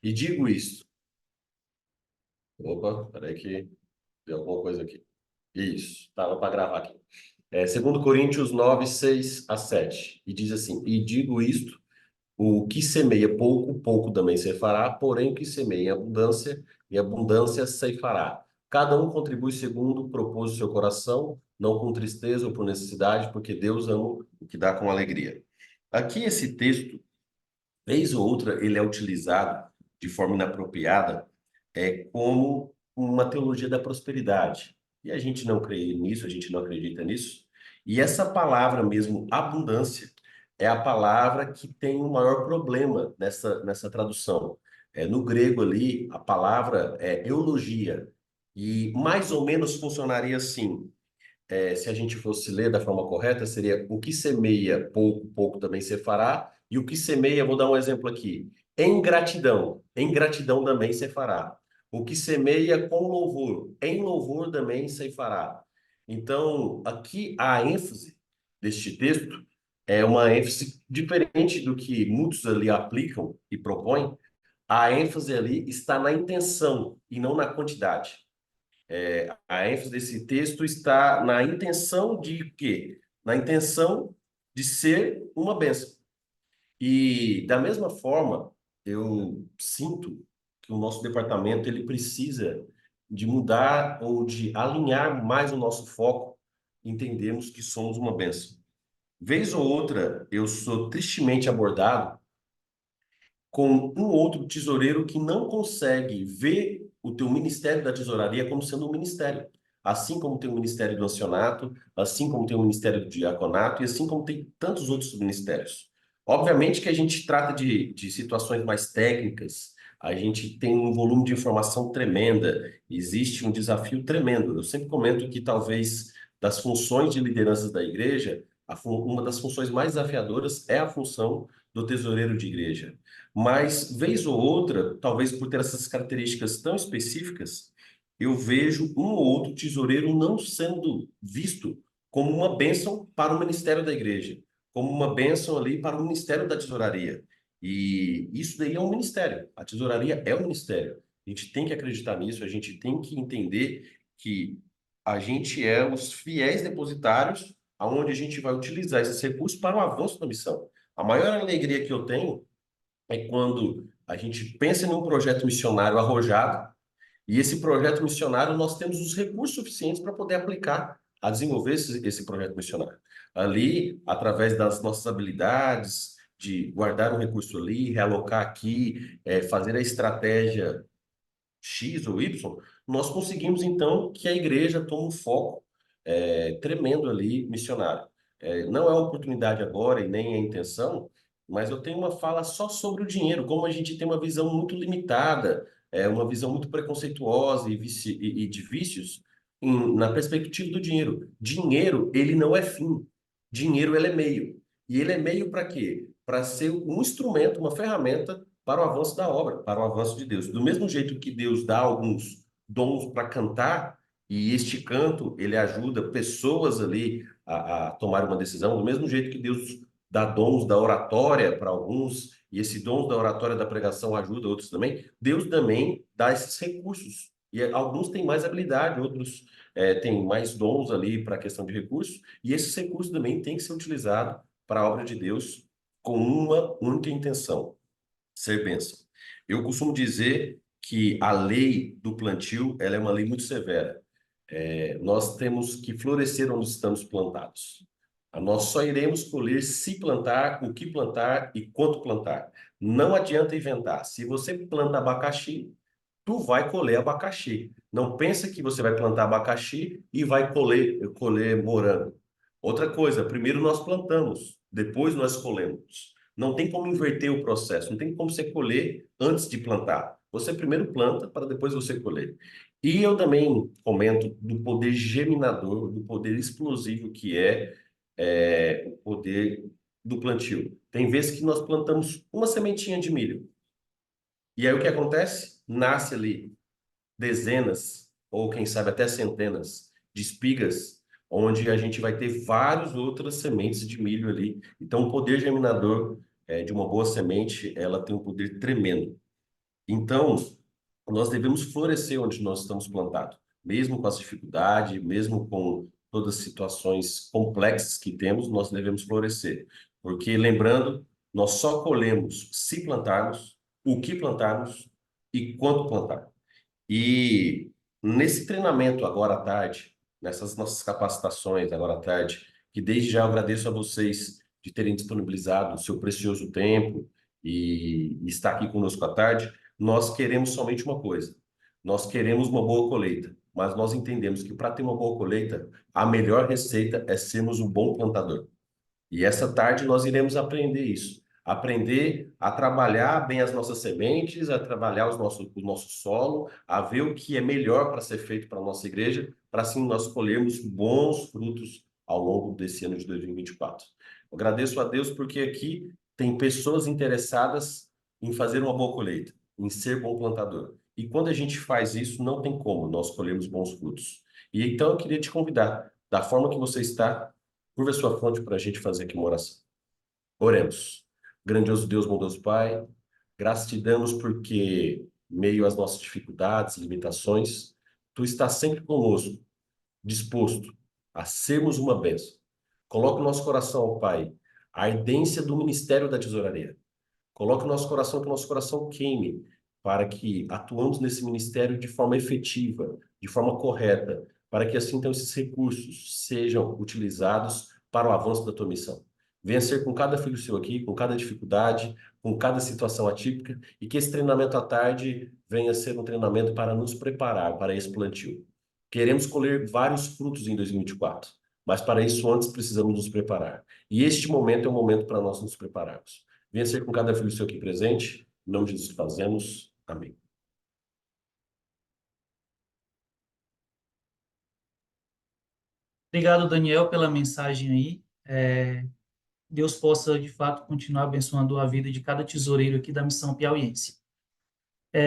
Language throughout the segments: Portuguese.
E digo isto. Opa, peraí que deu alguma coisa aqui. Isso, estava para gravar aqui. 2 Coríntios 9, 6 a 7. E diz assim: E digo isto, o que semeia pouco, pouco também ceifará, porém o que semeia em abundância ceifará. Cada um contribui segundo propôs o seu coração, não com tristeza ou por necessidade, porque Deus ama o que dá com alegria. Aqui esse texto, vez ou outra, ele é utilizado de forma inapropriada, como uma teologia da prosperidade. E a gente não crê nisso, a gente não acredita nisso. E essa palavra mesmo, abundância, é a palavra que tem o maior problema nessa tradução. No grego ali, a palavra é eulogia. E mais ou menos funcionaria assim. Se a gente fosse ler da forma correta, seria o que semeia pouco, pouco também se fará, e o que semeia, vou dar um exemplo aqui, em gratidão também se fará. O que semeia com louvor, em louvor também se fará. Então, aqui a ênfase deste texto é uma ênfase diferente do que muitos ali aplicam e propõem. A ênfase ali está na intenção e não na quantidade. A ênfase desse texto está na intenção de quê? Na intenção de ser uma bênção. E da mesma forma, eu sinto que o nosso departamento ele precisa de mudar ou de alinhar mais o nosso foco, entendemos que somos uma bênção. Vez ou outra, eu sou tristemente abordado com um outro tesoureiro que não consegue ver o teu ministério da tesouraria como sendo um ministério. Assim como tem o ministério do ancianato, assim como tem o ministério do diaconato e assim como tem tantos outros ministérios. Obviamente que a gente trata de situações mais técnicas, a gente tem um volume de informação tremenda, existe um desafio tremendo. Eu sempre comento que talvez das funções de liderança da igreja, uma das funções mais desafiadoras é a função do tesoureiro de igreja. Mas, vez ou outra, talvez por ter essas características tão específicas, eu vejo um ou outro tesoureiro não sendo visto como uma bênção para o ministério da igreja, como uma bênção ali para o ministério da tesouraria. E isso daí é um ministério. A tesouraria é um ministério. A gente tem que acreditar nisso, a gente tem que entender que a gente é os fiéis depositários aonde a gente vai utilizar esses recursos para o avanço da missão. A maior alegria que eu tenho é quando a gente pensa em um projeto missionário arrojado, e esse projeto missionário nós temos os recursos suficientes para poder aplicar a desenvolver esse projeto missionário. Ali, através das nossas habilidades, de guardar um recurso ali, realocar aqui, fazer a estratégia X ou Y, nós conseguimos então que a igreja tome um foco tremendo ali missionário. Não é a oportunidade agora e nem a intenção, mas eu tenho uma fala só sobre o dinheiro, como a gente tem uma visão muito limitada, uma visão muito preconceituosa e de vícios na perspectiva do dinheiro. Dinheiro, ele não é fim. Dinheiro, ele é meio. E ele é meio para quê? Para ser um instrumento, uma ferramenta para o avanço da obra, para o avanço de Deus. Do mesmo jeito que Deus dá alguns dons para cantar, e este canto ele ajuda pessoas ali a tomar uma decisão, do mesmo jeito que Deus dá dons da oratória para alguns, e esse dom da oratória da pregação ajuda outros também, Deus também dá esses recursos. E alguns têm mais habilidade, outros têm mais dons ali para a questão de recursos, e esses recursos também têm que ser utilizados para a obra de Deus com uma única intenção: ser bênção. Eu costumo dizer que a lei do plantio, ela é uma lei muito severa. Nós temos que florescer onde estamos plantados. Nós só iremos colher se plantar, o que plantar e quanto plantar. Não adianta inventar. Se você planta abacaxi, tu vai colher abacaxi. Não pensa que você vai plantar abacaxi e vai colher morango. Outra coisa, primeiro nós plantamos, depois nós colhemos. Não tem como inverter o processo, não tem como você colher antes de plantar. Você primeiro planta para depois você colher. E eu também comento do poder geminador, do poder explosivo que o poder do plantio. Tem vezes que nós plantamos uma sementinha de milho. E aí o que acontece? Nasce ali dezenas, ou quem sabe até centenas de espigas, onde a gente vai ter várias outras sementes de milho ali. Então, o poder germinador de uma boa semente, ela tem um poder tremendo. Então, nós devemos florescer onde nós estamos plantados, mesmo com as dificuldades, mesmo com todas as situações complexas que temos, nós devemos florescer. Porque, lembrando, nós só colhemos se plantarmos, o que plantarmos e quanto plantar. E nesse treinamento agora à tarde, nessas nossas capacitações agora à tarde, que desde já eu agradeço a vocês de terem disponibilizado o seu precioso tempo e estar aqui conosco à tarde, nós queremos somente uma coisa. Nós queremos uma boa colheita, mas nós entendemos que para ter uma boa colheita, a melhor receita é sermos um bom plantador. E essa tarde nós iremos aprender isso. Aprender a trabalhar bem as nossas sementes, a trabalhar o nosso solo, a ver o que é melhor para ser feito para a nossa igreja, para assim nós colhermos bons frutos ao longo desse ano de 2024. Eu agradeço a Deus porque aqui tem pessoas interessadas em fazer uma boa colheita, em ser bom plantador. E quando a gente faz isso, não tem como nós colhermos bons frutos. E então eu queria te convidar, da forma que você está, curva a sua fronte para a gente fazer aqui uma oração. Oremos. Grandioso Deus, bondoso Pai, graças te damos porque, meio às nossas dificuldades, limitações, tu estás sempre conosco, disposto a sermos uma bênção. Coloca no nosso coração, ó Pai, a ardência do ministério da tesouraria. Coloque no nosso coração que o nosso coração queime, para que atuamos nesse ministério de forma efetiva, de forma correta, para que assim então esses recursos sejam utilizados para o avanço da tua missão. Venha ser com cada filho seu aqui, com cada dificuldade, com cada situação atípica, e que esse treinamento à tarde venha ser um treinamento para nos preparar para esse plantio. Queremos colher vários frutos em 2024, mas para isso antes precisamos nos preparar. E este momento é o momento para nós nos prepararmos. Venha ser com cada filho seu aqui presente. Em nome de Jesus fazemos. Amém. Obrigado, Daniel, pela mensagem aí. Deus possa, de fato, continuar abençoando a vida de cada tesoureiro aqui da Missão Piauiense.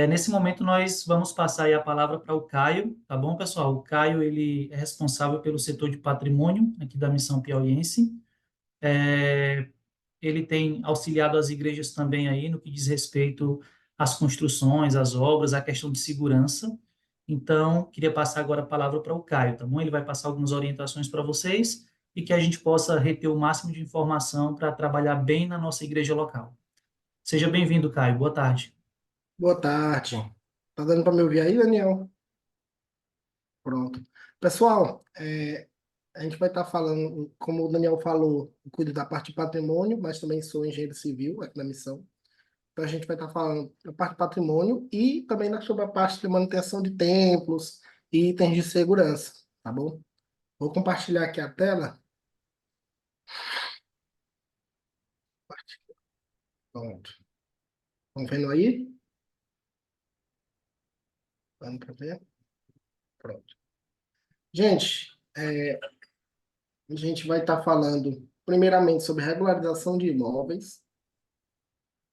Nesse momento, nós vamos passar aí a palavra para o Caio, tá bom, pessoal? O Caio, ele é responsável pelo setor de patrimônio aqui da Missão Piauiense. É, Ele tem auxiliado as igrejas também aí no que diz respeito às construções, às obras, à questão de segurança. Então, queria passar agora a palavra para o Caio, tá bom? Ele vai passar algumas orientações para vocês e que a gente possa reter o máximo de informação para trabalhar bem na nossa igreja local. Seja bem-vindo, Caio. Boa tarde. Boa tarde. Tá dando para me ouvir aí, Daniel? Pronto. Pessoal, a gente vai estar falando, como o Daniel falou, eu cuido da parte de patrimônio, mas também sou engenheiro civil aqui na missão. Então a gente vai estar falando da parte de patrimônio e também sobre a parte de manutenção de templos e itens de segurança, tá bom? Vou compartilhar aqui a tela. Pronto. Estão vendo aí? Dando para ver? Pronto. Gente, a gente vai estar falando primeiramente sobre regularização de imóveis.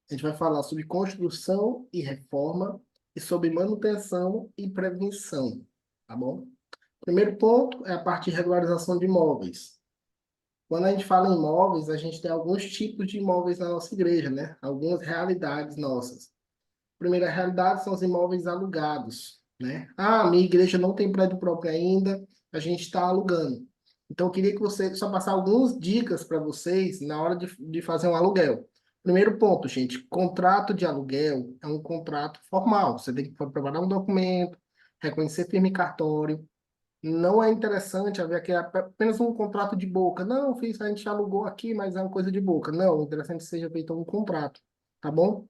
A gente vai falar sobre construção e reforma e sobre manutenção e prevenção, tá bom? Primeiro ponto é a parte de regularização de imóveis. Quando a gente fala em imóveis, a gente tem alguns tipos de imóveis na nossa igreja, né? Algumas realidades nossas. A primeira realidade são os imóveis alugados, né? Ah, minha igreja não tem prédio próprio ainda, a gente está alugando. Então, eu queria que você só passar algumas dicas para vocês na hora de fazer um aluguel. Primeiro ponto, gente, contrato de aluguel é um contrato formal. Você tem que preparar um documento, reconhecer firme em cartório. Não é interessante haver aqui apenas um contrato de boca. Não, fiz, a gente alugou aqui, mas é uma coisa de boca. Não, é interessante que seja feito um contrato, tá bom?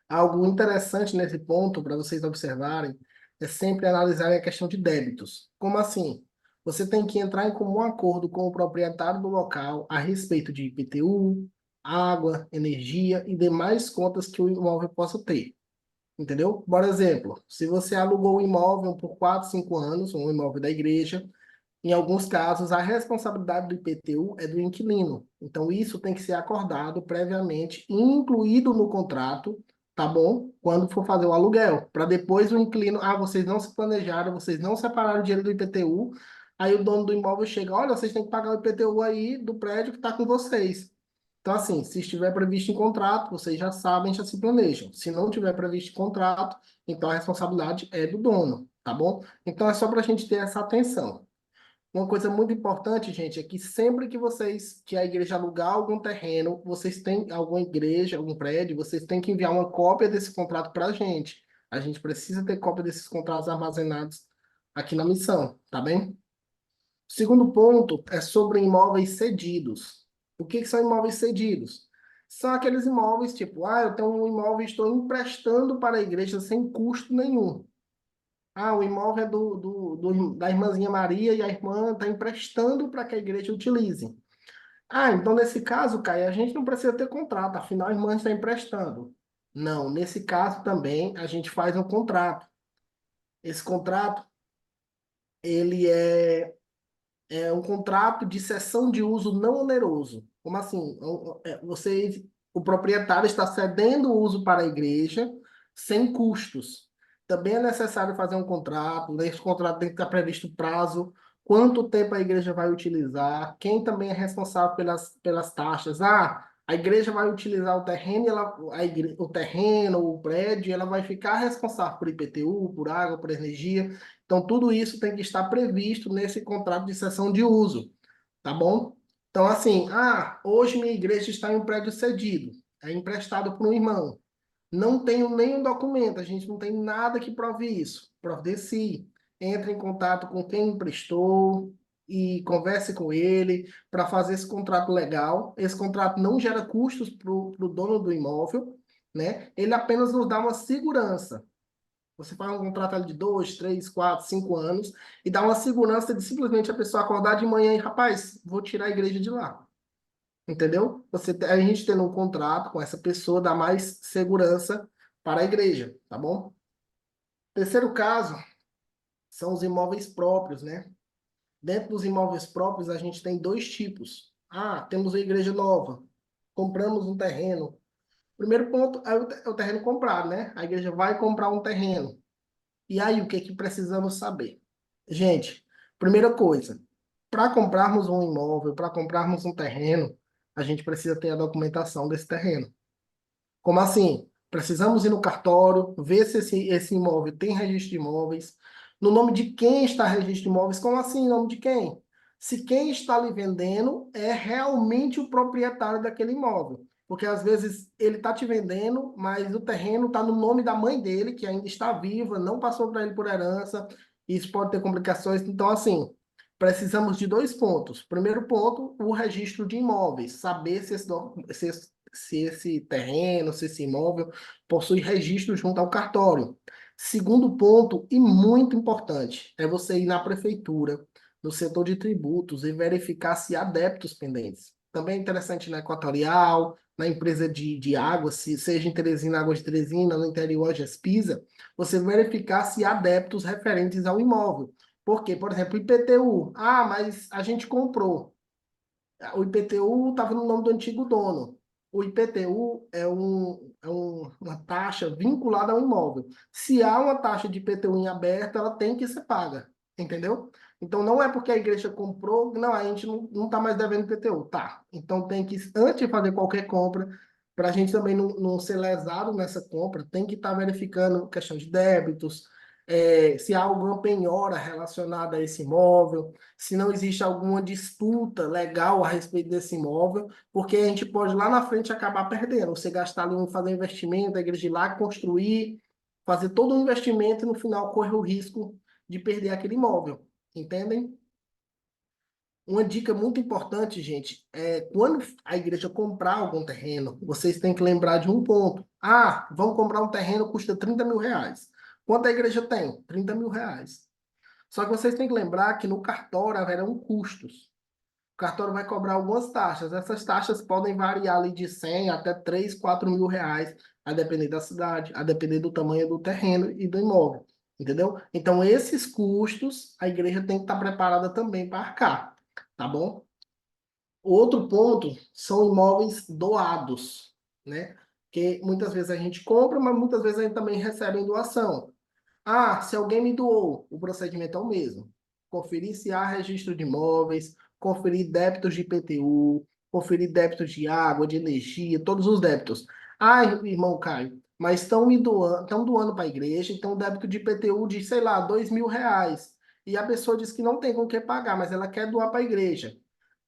Algo interessante nesse ponto, para vocês observarem, é sempre analisarem a questão de débitos. Como assim? Você tem que entrar em comum acordo com o proprietário do local a respeito de IPTU, água, energia e demais contas que o imóvel possa ter. Entendeu? Por exemplo, se você alugou o imóvel por 4, 5 anos, um imóvel da igreja, em alguns casos, a responsabilidade do IPTU é do inquilino. Então, isso tem que ser acordado previamente, incluído no contrato, tá bom? Quando for fazer o aluguel, para depois o inquilino, vocês não se planejaram, vocês não separaram o dinheiro do IPTU, aí o dono do imóvel chega, olha, vocês têm que pagar o IPTU aí do prédio que está com vocês. Então, assim, se estiver previsto em contrato, vocês já sabem, já se planejam. Se não tiver previsto em contrato, então a responsabilidade é do dono, tá bom? Então, é só para a gente ter essa atenção. Uma coisa muito importante, gente, é que sempre que a igreja alugar algum terreno, vocês têm alguma igreja, algum prédio, vocês têm que enviar uma cópia desse contrato para a gente. A gente precisa ter cópia desses contratos armazenados aqui na missão, tá bem? O segundo ponto é sobre imóveis cedidos. O que são imóveis cedidos? São aqueles imóveis tipo, eu tenho um imóvel e estou emprestando para a igreja sem custo nenhum. O imóvel é da irmãzinha Maria e a irmã está emprestando para que a igreja utilize. Então nesse caso, Caio, a gente não precisa ter contrato, afinal a irmã está emprestando. Não, nesse caso também a gente faz um contrato. Esse contrato, ele é um contrato de cessão de uso não oneroso. Como assim? O proprietário está cedendo o uso para a igreja sem custos. Também é necessário fazer um contrato. Nesse contrato tem que estar previsto o prazo, quanto tempo a igreja vai utilizar, quem também é responsável pelas taxas. A igreja vai utilizar o terreno, o terreno, o prédio, ela vai ficar responsável por IPTU, por água, por energia. Então, tudo isso tem que estar previsto nesse contrato de cessão de uso, tá bom? Então, assim, hoje minha igreja está em um prédio cedido, é emprestado por um irmão. Não tenho nenhum documento, a gente não tem nada que prove isso. Providencie, entre em contato com quem emprestou e converse com ele para fazer esse contrato legal. Esse contrato não gera custos para o dono do imóvel, né? Ele apenas nos dá uma segurança. Você faz um contrato ali de 2, 3, 4, 5 anos e dá uma segurança de simplesmente a pessoa acordar de manhã e, rapaz, vou tirar a igreja de lá. Entendeu? A gente tendo um contrato com essa pessoa dá mais segurança para a igreja, tá bom? Terceiro caso são os imóveis próprios, né? Dentro dos imóveis próprios, a gente tem dois tipos. Temos uma igreja nova, compramos um terreno. Primeiro ponto é o terreno comprado, né? A igreja vai comprar um terreno. E aí, o que que precisamos saber? Gente, primeira coisa, para comprarmos um imóvel, para comprarmos um terreno, a gente precisa ter a documentação desse terreno. Como assim? Precisamos ir no cartório, ver se esse imóvel tem registro de imóveis. No nome de quem está registro de imóveis? Como assim, em nome de quem? Se quem está lhe vendendo é realmente o proprietário daquele imóvel. Porque às vezes ele está te vendendo, mas o terreno está no nome da mãe dele, que ainda está viva, não passou para ele por herança. Isso pode ter complicações. Então, assim, precisamos de dois pontos. Primeiro ponto, o registro de imóveis. Saber se esse terreno, se esse imóvel possui registro junto ao cartório. Segundo ponto, e muito importante, é você ir na prefeitura, no setor de tributos e verificar se há débitos pendentes. Também é interessante na Equatorial, na empresa de água, se seja em Teresina, Águas de Teresina, no interior, Gespisa, você verificar se há débitos referentes ao imóvel. Por quê? Por exemplo, IPTU. Mas a gente comprou. O IPTU estava no nome do antigo dono. O IPTU é uma taxa vinculada ao imóvel. Se há uma taxa de IPTU em aberto, ela tem que ser paga. Entendeu? Então, não é porque a igreja comprou, não, a gente não está mais devendo IPTU. Tá. Então, tem que, antes de fazer qualquer compra, para a gente também não ser lesado nessa compra, tem que estar verificando questão de débitos, se há alguma penhora relacionada a esse imóvel, se não existe alguma disputa legal a respeito desse imóvel, porque a gente pode lá na frente acabar perdendo. Você gastar ali, fazer um investimento, a igreja ir lá construir, fazer todo um investimento e no final correr o risco de perder aquele imóvel. Entendem? Uma dica muito importante, gente, é quando a igreja comprar algum terreno, vocês têm que lembrar de um ponto. Vamos comprar um terreno, custa 30 mil reais. Quanto a igreja tem? 30 mil reais. Só que vocês têm que lembrar que no cartório haverão custos. O cartório vai cobrar algumas taxas. Essas taxas podem variar ali de 100 até 3, 4 mil reais, a depender da cidade, a depender do tamanho do terreno e do imóvel. Entendeu? Então, esses custos, a igreja tem que estar preparada também para arcar. Tá bom? Outro ponto são imóveis doados, né? Que muitas vezes a gente compra, mas muitas vezes a gente também recebe em doação. Se alguém me doou, o procedimento é o mesmo. Conferir se há registro de imóveis, conferir débitos de IPTU, conferir débitos de água, de energia, todos os débitos. Ah, irmão Caio, mas estão me doando, estão doando para a igreja, então débito de IPTU de, sei lá, R$ 2.000. E a pessoa diz que não tem com o que pagar, mas ela quer doar para a igreja.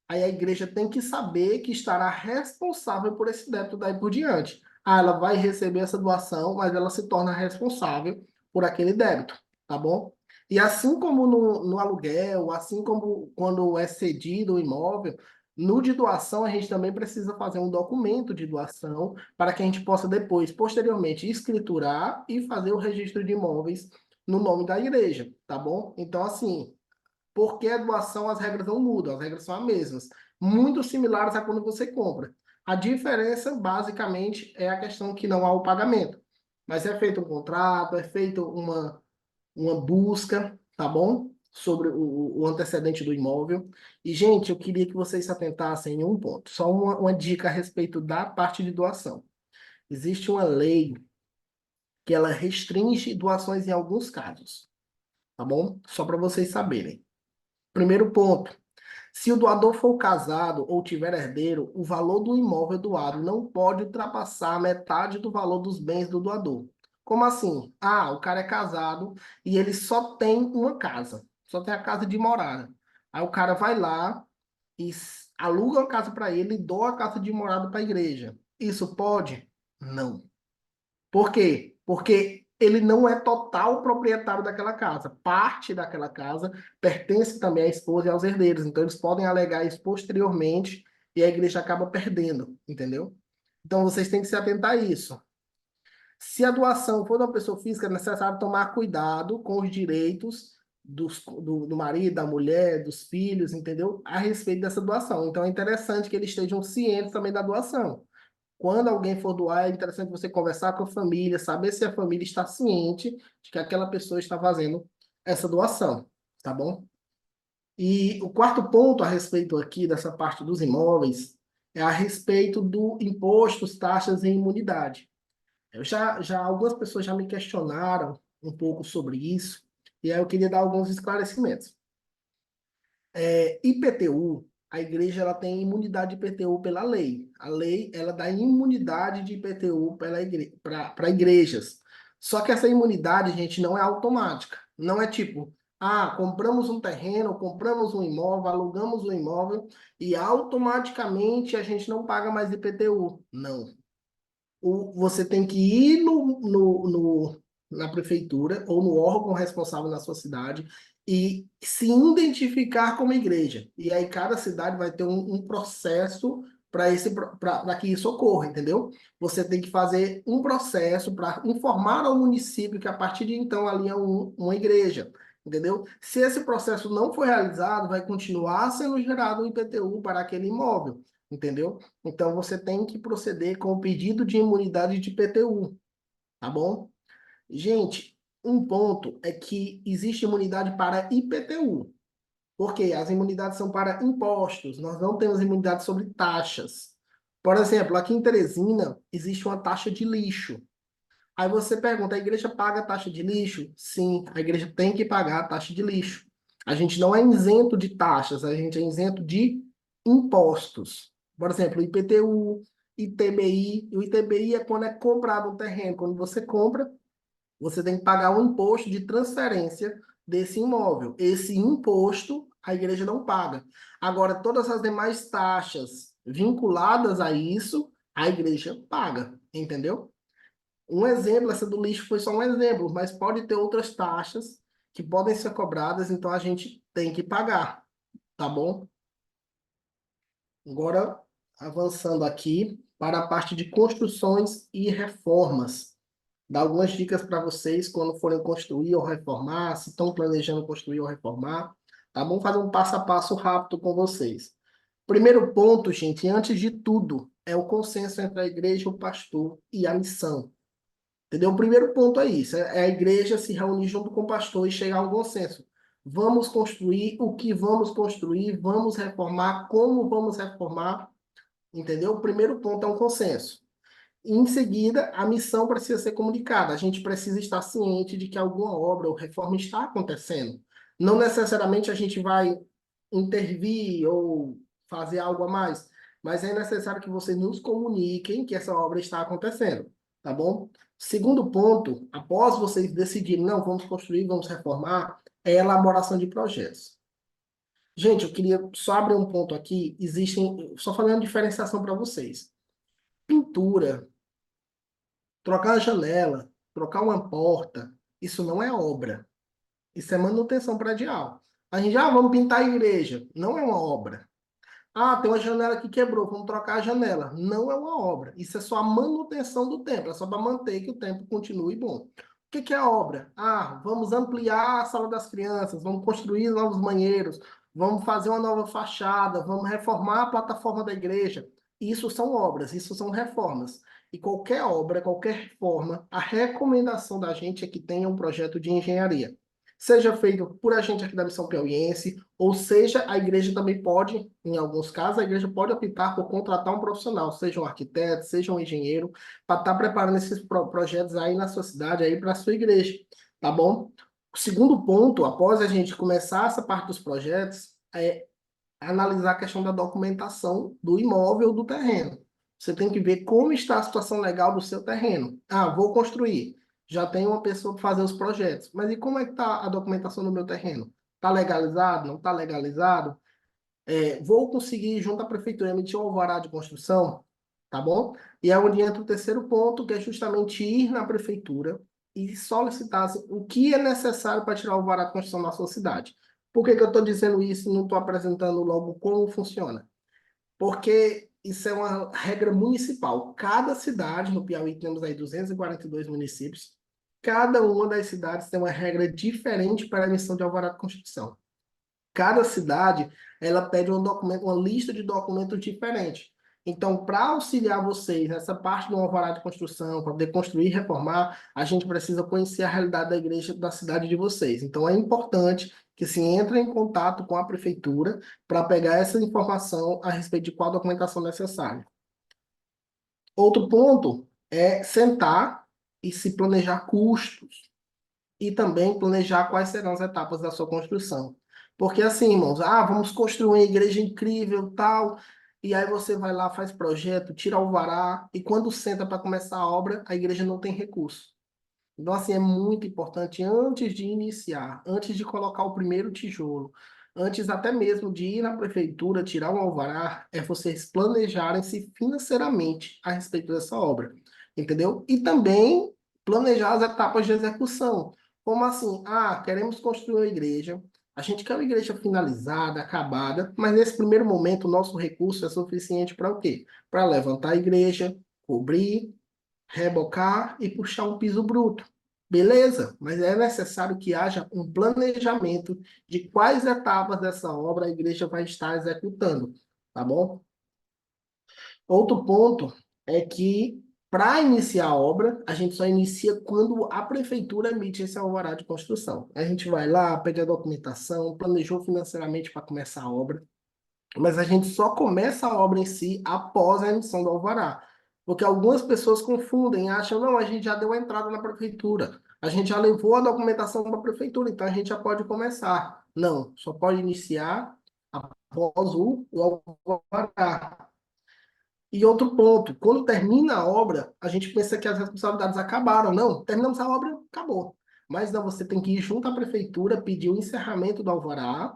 Aí a igreja tem que saber que estará responsável por esse débito daí por diante. Ah, ela vai receber essa doação, mas ela se torna responsável por aquele débito, tá bom? E assim como no aluguel, assim como quando é cedido o imóvel, no de doação a gente também precisa fazer um documento de doação para que a gente possa depois, posteriormente, escriturar e fazer o registro de imóveis no nome da igreja, tá bom? Então, assim, porque a doação as regras não mudam, as regras são as mesmas, muito similares a quando você compra. A diferença, basicamente, é a questão que não há o pagamento. Mas é feito um contrato, é feita uma busca, tá bom? Sobre o antecedente do imóvel. E, gente, eu queria que vocês se atentassem em um ponto. Só uma dica a respeito da parte de doação. Existe uma lei que ela restringe doações em alguns casos, tá bom? Só para vocês saberem. Primeiro ponto. Se o doador for casado ou tiver herdeiro, o valor do imóvel doado não pode ultrapassar a metade do valor dos bens do doador. Como assim? Ah, o cara é casado e ele só tem uma casa, só tem a casa de morada. Aí o cara vai lá e aluga uma casa para ele e doa a casa de morada para a igreja. Isso pode? Não. Por quê? Porque ele não é total proprietário daquela casa. Parte daquela casa pertence também à esposa e aos herdeiros. Então, eles podem alegar isso posteriormente e a igreja acaba perdendo, entendeu? Então, vocês têm que se atentar a isso. Se a doação for de uma pessoa física, é necessário tomar cuidado com os direitos do marido, da mulher, dos filhos, entendeu? A respeito dessa doação. Então, é interessante que eles estejam cientes também da doação. Quando alguém for doar, é interessante você conversar com a família, saber se a família está ciente de que aquela pessoa está fazendo essa doação, tá bom? E o quarto ponto a respeito aqui dessa parte dos imóveis é a respeito do impostos, taxas e imunidade. Algumas pessoas já me questionaram um pouco sobre isso, e aí eu queria dar alguns esclarecimentos. IPTU, a igreja ela tem imunidade de IPTU pela lei. A lei ela dá imunidade de IPTU para igrejas. Só que essa imunidade, gente, não é automática. Não é tipo, ah, compramos um terreno, compramos um imóvel, alugamos um imóvel e automaticamente a gente não paga mais IPTU. Não. Você tem que ir na prefeitura ou no órgão responsável na sua cidade e se identificar como igreja. E aí cada cidade vai ter um processo para que isso ocorra, entendeu? Você tem que fazer um processo para informar ao município que a partir de então ali é uma igreja, entendeu? Se esse processo não for realizado, vai continuar sendo gerado um IPTU para aquele imóvel, entendeu? Então você tem que proceder com o pedido de imunidade de IPTU, tá bom? Gente, um ponto é que existe imunidade para IPTU, porque as imunidades são para impostos, nós não temos imunidade sobre taxas. Por exemplo, aqui em Teresina existe uma taxa de lixo. Aí você pergunta, a igreja paga a taxa de lixo? Sim, a igreja tem que pagar a taxa de lixo. A gente não é isento de taxas, a gente é isento de impostos. Por exemplo, IPTU, ITBI. O ITBI é quando é comprado um terreno. Quando você compra, você tem que pagar um imposto de transferência desse imóvel. Esse imposto a igreja não paga. Agora, todas as demais taxas vinculadas a isso, a igreja paga, entendeu? Um exemplo, essa do lixo foi só um exemplo, mas pode ter outras taxas que podem ser cobradas, então a gente tem que pagar, tá bom? Agora, avançando aqui para a parte de construções e reformas. Dar algumas dicas para vocês quando forem construir ou reformar, se estão planejando construir ou reformar, tá bom? Fazer um passo a passo rápido com vocês. Primeiro ponto, gente, antes de tudo, é o consenso entre a igreja, o pastor e a missão. Entendeu? O primeiro ponto é isso, é a igreja se reunir junto com o pastor e chegar a um consenso. Vamos construir o que vamos construir, vamos reformar, como vamos reformar, entendeu? O primeiro ponto é um consenso. Em seguida, a missão precisa ser comunicada. A gente precisa estar ciente de que alguma obra ou reforma está acontecendo. Não necessariamente a gente vai intervir ou fazer algo a mais. mas é necessário que vocês nos comuniquem que essa obra está acontecendo, tá bom? Segundo ponto, após vocês decidirem, não, vamos construir, vamos reformar, é a elaboração de projetos. Gente, eu queria só abrir um ponto aqui, só fazendo diferenciação para vocês. Pintura, trocar a janela, trocar uma porta, isso não é obra. Isso é manutenção predial. A gente, vamos pintar a igreja. Não é uma obra. Tem uma janela que quebrou, vamos trocar a janela. Não é uma obra. Isso é só a manutenção do templo. É só para manter que o templo continue bom. O que que é obra? Vamos ampliar a sala das crianças, vamos construir novos banheiros, vamos fazer uma nova fachada, vamos reformar a plataforma da igreja. Isso são obras, isso são reformas. E qualquer obra, qualquer reforma, a recomendação da gente é que tenha um projeto de engenharia. Seja feito por a gente aqui da Missão Piauiense, ou seja, a igreja também pode, em alguns casos, a igreja pode optar por contratar um profissional, seja um arquiteto, seja um engenheiro, para estar preparando esses projetos aí na sua cidade, aí para a sua igreja, tá bom? O segundo ponto, após a gente começar essa parte dos projetos, é analisar a questão da documentação do imóvel, do terreno. Você tem que ver como está a situação legal do seu terreno. Vou construir. Já tem uma pessoa para fazer os projetos. Mas e como é que está a documentação do meu terreno? Está legalizado? Não está legalizado? Vou conseguir, junto à prefeitura, emitir um alvará de construção? Tá bom? E é onde entra o terceiro ponto, que é justamente ir na prefeitura e solicitar assim, o que é necessário para tirar o alvará de construção na sua cidade. Por que que eu estou dizendo isso e não estou apresentando logo como funciona? Porque isso é uma regra municipal. Cada cidade, no Piauí temos aí 242 municípios, cada uma das cidades tem uma regra diferente para a emissão de alvará de construção. Cada cidade, ela pede um documento, uma lista de documentos diferente. Então, para auxiliar vocês nessa parte do alvará de construção, para poder construir e reformar, a gente precisa conhecer a realidade da igreja da cidade de vocês. Então, é importante que se entre em contato com a prefeitura para pegar essa informação a respeito de qual documentação necessária. Outro ponto é sentar e se planejar custos e também planejar quais serão as etapas da sua construção. Porque assim, irmãos, vamos construir uma igreja incrível, tal, e aí você vai lá, faz projeto, tira o alvará, e quando senta para começar a obra, a igreja não tem recurso. Então, assim, é muito importante, antes de iniciar, antes de colocar o primeiro tijolo, antes até mesmo de ir na prefeitura, tirar um alvará, é vocês planejarem-se financeiramente a respeito dessa obra, entendeu? E também planejar as etapas de execução. Como assim? Queremos construir uma igreja, a gente quer uma igreja finalizada, acabada, mas nesse primeiro momento o nosso recurso é suficiente para o quê? Para levantar a igreja, cobrir, rebocar e puxar um piso bruto. Beleza, mas é necessário que haja um planejamento de quais etapas dessa obra a igreja vai estar executando, tá bom? Outro ponto é que, para iniciar a obra, a gente só inicia quando a prefeitura emite esse alvará de construção. A gente vai lá, pede a documentação, planejou financeiramente para começar a obra, mas a gente só começa a obra em si após a emissão do alvará. Porque algumas pessoas confundem, acham, não, a gente já deu a entrada na prefeitura, a gente já levou a documentação para a prefeitura, então a gente já pode começar. Não, só pode iniciar após o alvará. E outro ponto, quando termina a obra, a gente pensa que as responsabilidades acabaram. Não, terminamos a obra, acabou. Mas não, você tem que ir junto à prefeitura, pedir o encerramento do alvará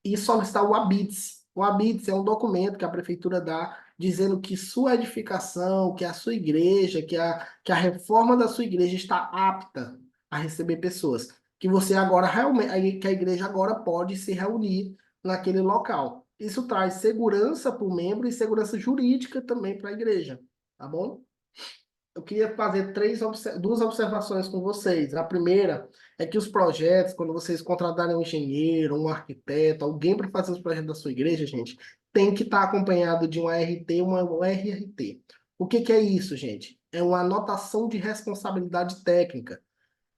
e solicitar o habite-se. O habite-se é um documento que a prefeitura dá dizendo que sua edificação, que a sua igreja, que a reforma da sua igreja está apta a receber pessoas. Que você agora realmente, que a igreja agora pode se reunir naquele local. Isso traz segurança para o membro e segurança jurídica também para a igreja, tá bom? Eu queria fazer duas observações com vocês. A primeira é que os projetos, quando vocês contratarem um engenheiro, um arquiteto, alguém para fazer os projetos da sua igreja, gente, tem que estar acompanhado de uma RT, uma RRT. O que que é isso, gente? É uma anotação de responsabilidade técnica.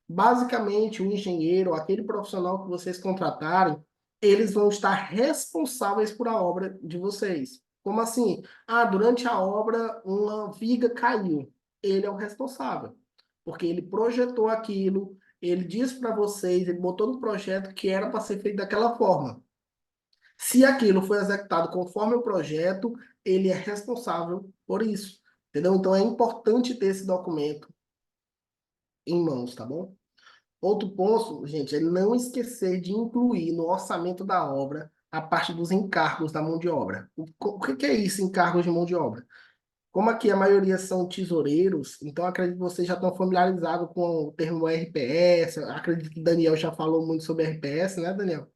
Basicamente, o engenheiro, aquele profissional que vocês contratarem, eles vão estar responsáveis por a obra de vocês. Como assim? Durante a obra, uma viga caiu. Ele é o responsável, porque ele projetou aquilo, ele disse para vocês, ele botou no projeto que era para ser feito daquela forma. Se aquilo foi executado conforme o projeto, ele é responsável por isso, entendeu? Então é importante ter esse documento em mãos, tá bom? Outro ponto, gente, é não esquecer de incluir no orçamento da obra a parte dos encargos da mão de obra. O que é isso, encargos de mão de obra? Como aqui a maioria são tesoureiros, então acredito que vocês já estão familiarizados com o termo RPS. Acredito que Daniel já falou muito sobre RPS, né, Daniel?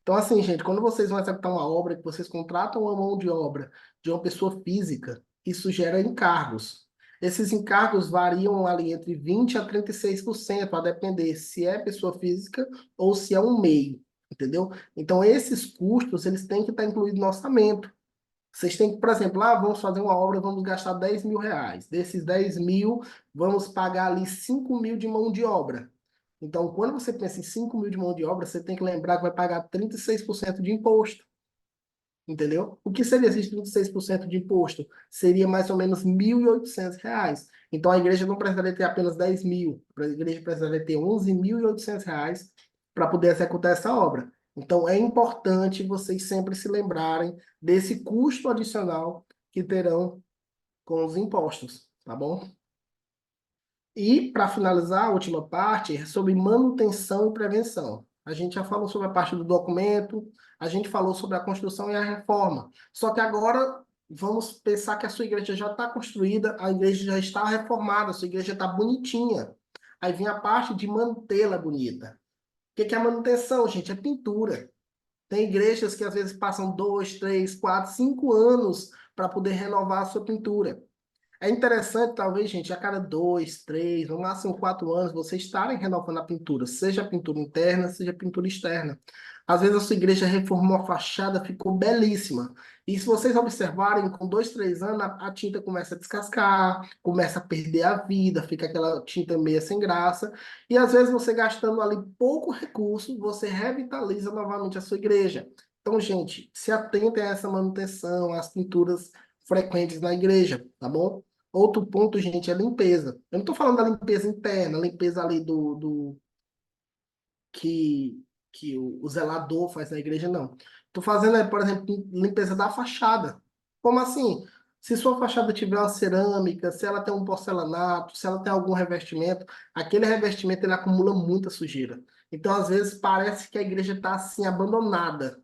Então, assim, gente, quando vocês vão executar uma obra, que vocês contratam uma mão de obra de uma pessoa física, isso gera encargos. Esses encargos variam ali entre 20% a 36%, a depender se é pessoa física ou se é um MEI, entendeu? Então, esses custos, eles têm que estar incluídos no orçamento. Vocês têm que, por exemplo, vamos fazer uma obra, vamos gastar 10 mil reais. Desses 10 mil, vamos pagar ali 5 mil de mão de obra. Então, quando você pensa em 5 mil de mão de obra, você tem que lembrar que vai pagar 36% de imposto. Entendeu? O que seria esses 36% de imposto? Seria mais ou menos 1.800 reais. Então, a igreja não precisaria ter apenas 10 mil. A igreja precisaria ter 11.800 reais para poder executar essa obra. Então, é importante vocês sempre se lembrarem desse custo adicional que terão com os impostos, tá bom? E, para finalizar, a última parte é sobre manutenção e prevenção. A gente já falou sobre a parte do documento, a gente falou sobre a construção e a reforma. Só que agora vamos pensar que a sua igreja já está construída, a igreja já está reformada, a sua igreja está bonitinha. Aí vem a parte de mantê-la bonita. O que é a manutenção, gente? É pintura. Tem igrejas que às vezes passam 2, 3, 4, 5 anos para poder renovar a sua pintura. É interessante, talvez, gente, a cada 2, 3, no máximo 4 anos, vocês estarem renovando a pintura, seja a pintura interna, seja a pintura externa. Às vezes a sua igreja reformou a fachada, ficou belíssima. E se vocês observarem, com 2, 3 anos, a tinta começa a descascar, começa a perder a vida, fica aquela tinta meio sem graça. E às vezes você gastando ali pouco recurso, você revitaliza novamente a sua igreja. Então, gente, se atentem a essa manutenção, às pinturas frequentes na igreja, tá bom? Outro ponto, gente, é limpeza. Eu não estou falando da limpeza interna, limpeza ali do que, que o zelador faz na igreja, não. Estou fazendo, por exemplo, limpeza da fachada. Como assim? Se sua fachada tiver uma cerâmica, se ela tem um porcelanato, se ela tem algum revestimento, aquele revestimento ele acumula muita sujeira. Então, às vezes, parece que a igreja está assim, abandonada.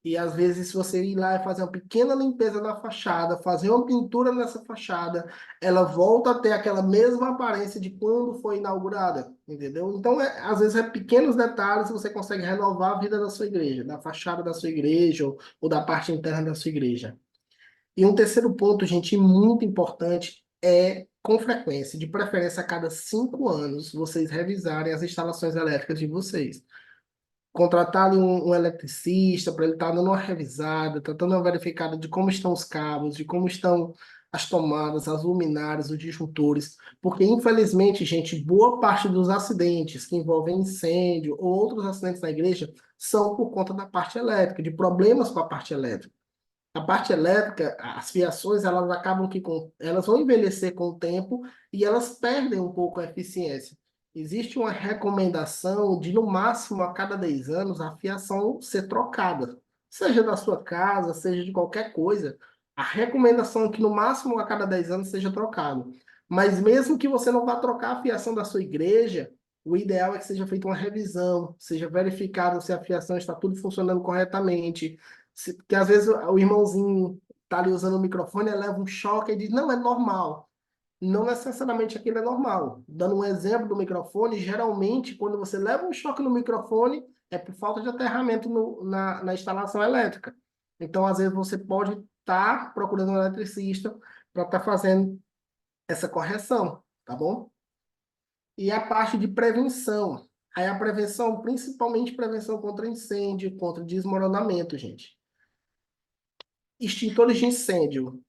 E às vezes, se você ir lá e fazer uma pequena limpeza na fachada, fazer uma pintura nessa fachada, ela volta a ter aquela mesma aparência de quando foi inaugurada, entendeu? Então, às vezes, é pequenos detalhes que você consegue renovar a vida da sua igreja, da fachada da sua igreja ou da parte interna da sua igreja. E um terceiro ponto, gente, muito importante, é com frequência, de preferência a cada 5 anos, vocês revisarem as instalações elétricas de vocês. Contratar ali um eletricista para ele estar dando uma revisada, tá dando uma verificada de como estão os cabos, de como estão as tomadas, as luminárias, os disjuntores, porque infelizmente, gente, boa parte dos acidentes que envolvem incêndio ou outros acidentes na igreja são por conta da parte elétrica, de problemas com a parte elétrica. A parte elétrica, as fiações, elas acabam elas vão envelhecer com o tempo e elas perdem um pouco a eficiência. Existe uma recomendação de, no máximo, a cada 10 anos, a fiação ser trocada. Seja da sua casa, seja de qualquer coisa. A recomendação é que, no máximo, a cada 10 anos seja trocado. Mas mesmo que você não vá trocar a fiação da sua igreja, o ideal é que seja feita uma revisão, seja verificado se a fiação está tudo funcionando corretamente, porque às vezes o irmãozinho tá ali usando o microfone, ele leva um choque e diz, não, é normal. Não necessariamente aquilo é normal. Dando um exemplo do microfone, geralmente, quando você leva um choque no microfone, é por falta de aterramento na instalação elétrica. Então, às vezes, você pode estar procurando um eletricista para estar fazendo essa correção, tá bom? E a parte de prevenção. Aí a prevenção, principalmente prevenção contra incêndio, contra desmoronamento, gente. Extintores de incêndio.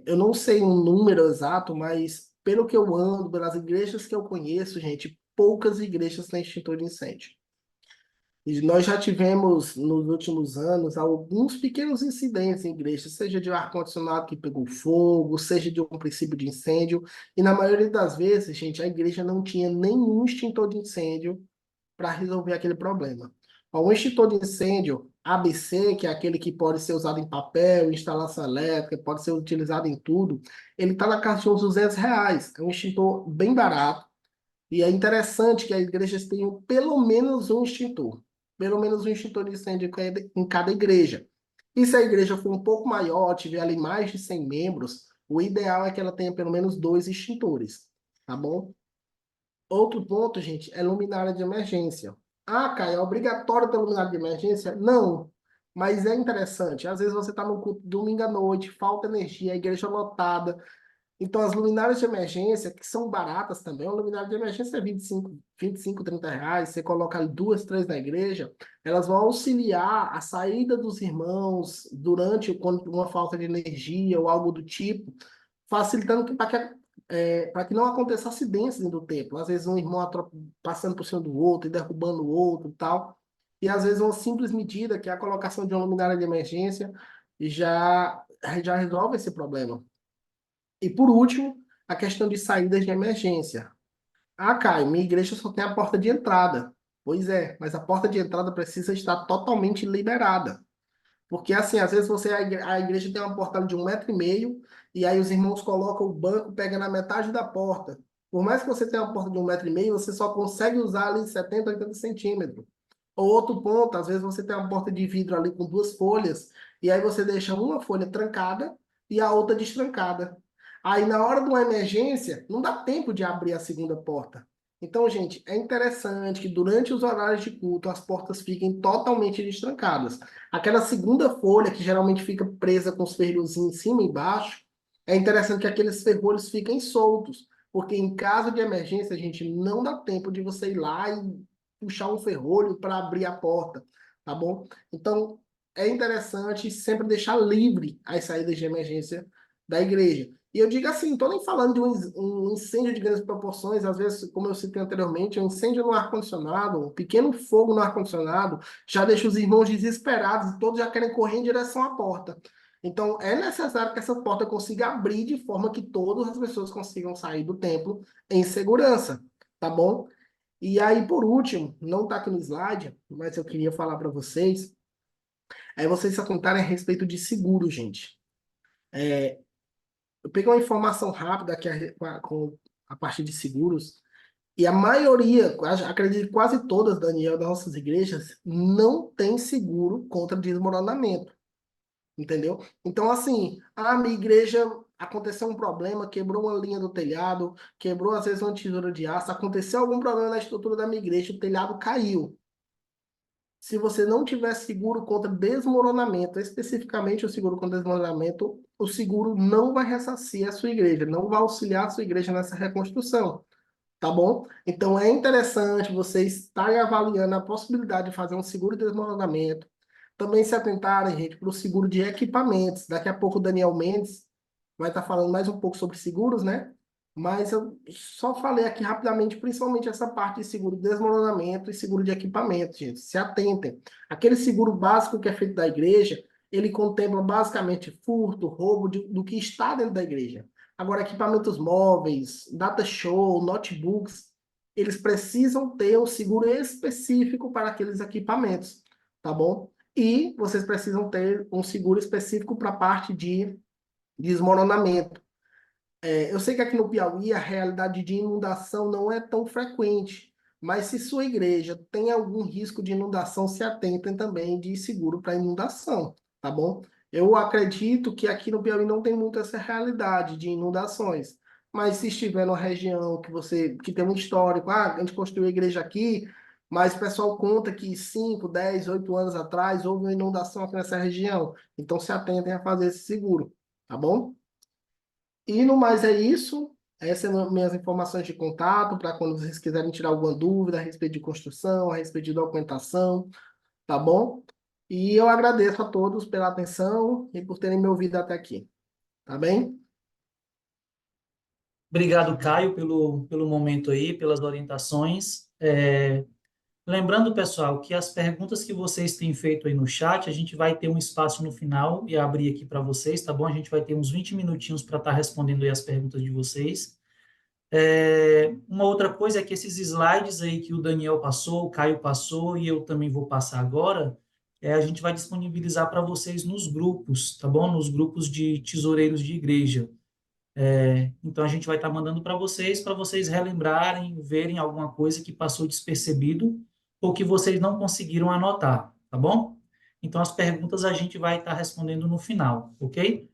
Eu não sei um número exato, mas pelo que eu ando, pelas igrejas que eu conheço, gente, poucas igrejas têm extintor de incêndio. E nós já tivemos, nos últimos anos, alguns pequenos incidentes em igrejas, seja de ar-condicionado que pegou fogo, seja de um princípio de incêndio. E na maioria das vezes, gente, a igreja não tinha nenhum extintor de incêndio para resolver aquele problema. Ó, o extintor de incêndio ABC, que é aquele que pode ser usado em papel, instalação elétrica, pode ser utilizado em tudo, ele está na casa de uns R$ 200. É um extintor bem barato. E é interessante que as igrejas tenham pelo menos um extintor. Pelo menos um extintor de incêndio em cada igreja. E se a igreja for um pouco maior, tiver ali mais de 100 membros, o ideal é que ela tenha pelo menos 2 extintores, tá bom? Outro ponto, gente, é luminária de emergência. Ah, Caio, é obrigatório ter luminária de emergência? Não, mas é interessante. Às vezes você está no culto domingo à noite, falta energia, a igreja lotada. Então, as luminárias de emergência, que são baratas também, uma luminária de emergência é 25, R$ 30, você coloca ali 2, 3 na igreja, elas vão auxiliar a saída dos irmãos durante quando uma falta de energia ou algo do tipo, facilitando para que não aconteça acidentes dentro do templo. Às vezes um irmão passando por cima do outro e derrubando o outro e tal. E às vezes uma simples medida, que é a colocação de uma luminária de emergência, já resolve esse problema. E por último, a questão de saídas de emergência. Ah, Caio, minha igreja só tem a porta de entrada. Pois é, mas a porta de entrada precisa estar totalmente liberada. Porque assim, às vezes a igreja tem uma porta de 1,5 m, e aí os irmãos colocam o banco, pega na metade da porta. Por mais que você tenha uma porta de 1,5 m, você só consegue usar ali 70, 80 centímetros. Ou outro ponto, às vezes você tem uma porta de vidro ali com 2 folhas, e aí você deixa uma folha trancada e a outra destrancada. Aí na hora de uma emergência, não dá tempo de abrir a segunda porta. Então, gente, é interessante que durante os horários de culto as portas fiquem totalmente destrancadas. Aquela segunda folha, que geralmente fica presa com os ferrolhos em cima e embaixo, é interessante que aqueles ferrolhos fiquem soltos, porque em caso de emergência, a gente não dá tempo de você ir lá e puxar um ferrolho para abrir a porta, tá bom? Então, é interessante sempre deixar livre as saídas de emergência da igreja. E eu digo assim, estou nem falando de um incêndio de grandes proporções, às vezes, como eu citei anteriormente, um incêndio no ar-condicionado, um pequeno fogo no ar-condicionado, já deixa os irmãos desesperados e todos já querem correr em direção à porta. Então, é necessário que essa porta consiga abrir de forma que todas as pessoas consigam sair do templo em segurança, tá bom? E aí, por último, não está aqui no slide, mas eu queria falar para vocês, é vocês se atentarem a respeito de seguro, gente. Eu peguei uma informação rápida aqui a partir de seguros, e a maioria, acredito que quase todas, Daniel, das nossas igrejas, não tem seguro contra desmoronamento, entendeu? Então, assim, a minha igreja aconteceu um problema, quebrou uma linha do telhado, quebrou às vezes uma tesoura de aço, aconteceu algum problema na estrutura da minha igreja, o telhado caiu. Se você não tiver seguro contra desmoronamento, especificamente o seguro contra desmoronamento, o seguro não vai ressarcir a sua igreja, não vai auxiliar a sua igreja nessa reconstrução, tá bom? Então é interessante vocês estarem avaliando a possibilidade de fazer um seguro de desmoronamento, também se atentarem, gente, para o seguro de equipamentos. Daqui a pouco o Daniel Mendes vai estar falando mais um pouco sobre seguros, né? Mas eu só falei aqui rapidamente, principalmente essa parte de seguro de desmoronamento e seguro de equipamento, gente. Se atentem. Aquele seguro básico que é feito da igreja, ele contempla basicamente furto, roubo do que está dentro da igreja. Agora, equipamentos móveis, data show, notebooks, eles precisam ter um seguro específico para aqueles equipamentos, tá bom? E vocês precisam ter um seguro específico para a parte de desmoronamento. Eu sei que aqui no Piauí a realidade de inundação não é tão frequente, mas se sua igreja tem algum risco de inundação, se atentem também de seguro para inundação, tá bom? Eu acredito que aqui no Piauí não tem muito essa realidade de inundações, mas se estiver numa região que tem um histórico, a gente construiu a igreja aqui, mas o pessoal conta que 5, 10, 8 anos atrás houve uma inundação aqui nessa região, então se atentem a fazer esse seguro, tá bom? E no mais é isso. Essas são minhas informações de contato para quando vocês quiserem tirar alguma dúvida a respeito de construção, a respeito de documentação, tá bom? E eu agradeço a todos pela atenção e por terem me ouvido até aqui, tá bem? Obrigado, Caio, pelo momento aí, pelas orientações. Lembrando, pessoal, que as perguntas que vocês têm feito aí no chat, a gente vai ter um espaço no final e abrir aqui para vocês, tá bom? A gente vai ter uns 20 minutinhos para estar respondendo aí as perguntas de vocês. Uma outra coisa é que esses slides aí que o Daniel passou, o Caio passou e eu também vou passar agora, a gente vai disponibilizar para vocês nos grupos, tá bom? Nos grupos de tesoureiros de igreja. Então a gente vai estar mandando para vocês relembrarem, verem alguma coisa que passou despercebido ou que vocês não conseguiram anotar, tá bom? Então as perguntas a gente vai estar respondendo no final, ok?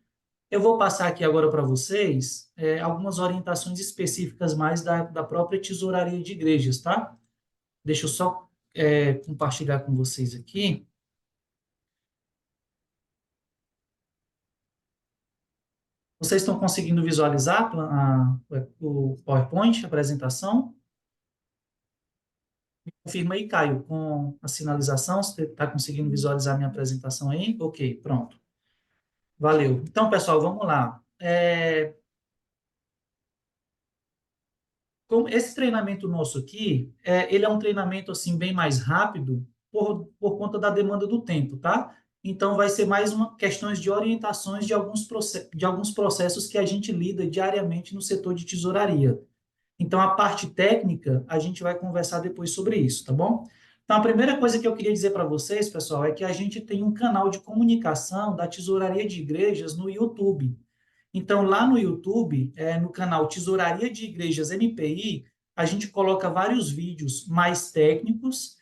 Eu vou passar aqui agora para vocês algumas orientações específicas mais da própria tesouraria de igrejas, tá? Deixa eu só compartilhar com vocês aqui. Vocês estão conseguindo visualizar o PowerPoint, a apresentação? Confirma aí, Caio, com a sinalização, você está conseguindo visualizar a minha apresentação aí? Ok, pronto. Valeu. Então, pessoal, vamos lá. Esse treinamento nosso aqui, ele é um treinamento assim bem mais rápido por conta da demanda do tempo, tá? Então, vai ser mais questões de orientações de alguns processos que a gente lida diariamente no setor de tesouraria. Então, a parte técnica, a gente vai conversar depois sobre isso, tá bom? Então, a primeira coisa que eu queria dizer para vocês, pessoal, é que a gente tem um canal de comunicação da Tesouraria de Igrejas no YouTube. Então, lá no YouTube, no canal Tesouraria de Igrejas MPI, a gente coloca vários vídeos mais técnicos,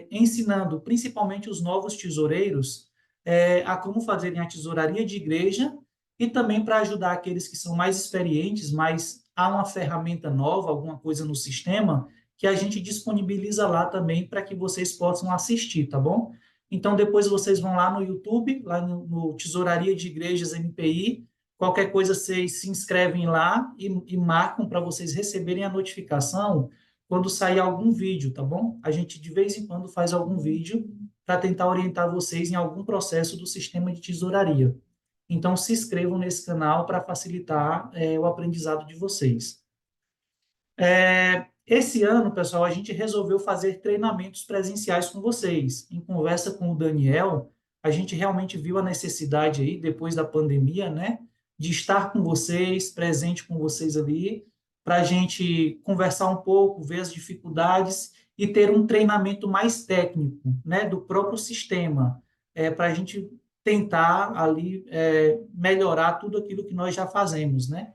ensinando principalmente os novos tesoureiros a como fazerem a tesouraria de igreja e também para ajudar aqueles que são mais experientes, mas há uma ferramenta nova, alguma coisa no sistema, que a gente disponibiliza lá também para que vocês possam assistir, tá bom? Então, depois vocês vão lá no YouTube, lá no Tesouraria de Igrejas MPI, qualquer coisa vocês se inscrevem lá e marcam para vocês receberem a notificação quando sair algum vídeo, tá bom? A gente de vez em quando faz algum vídeo para tentar orientar vocês em algum processo do sistema de tesouraria. Então, se inscrevam nesse canal para facilitar o aprendizado de vocês. Esse ano, pessoal, a gente resolveu fazer treinamentos presenciais com vocês. Em conversa com o Daniel, a gente realmente viu a necessidade aí, depois da pandemia, né, de estar com vocês, presente com vocês ali, para a gente conversar um pouco, ver as dificuldades e ter um treinamento mais técnico, né, do próprio sistema, para a gente tentar ali melhorar tudo aquilo que nós já fazemos, né?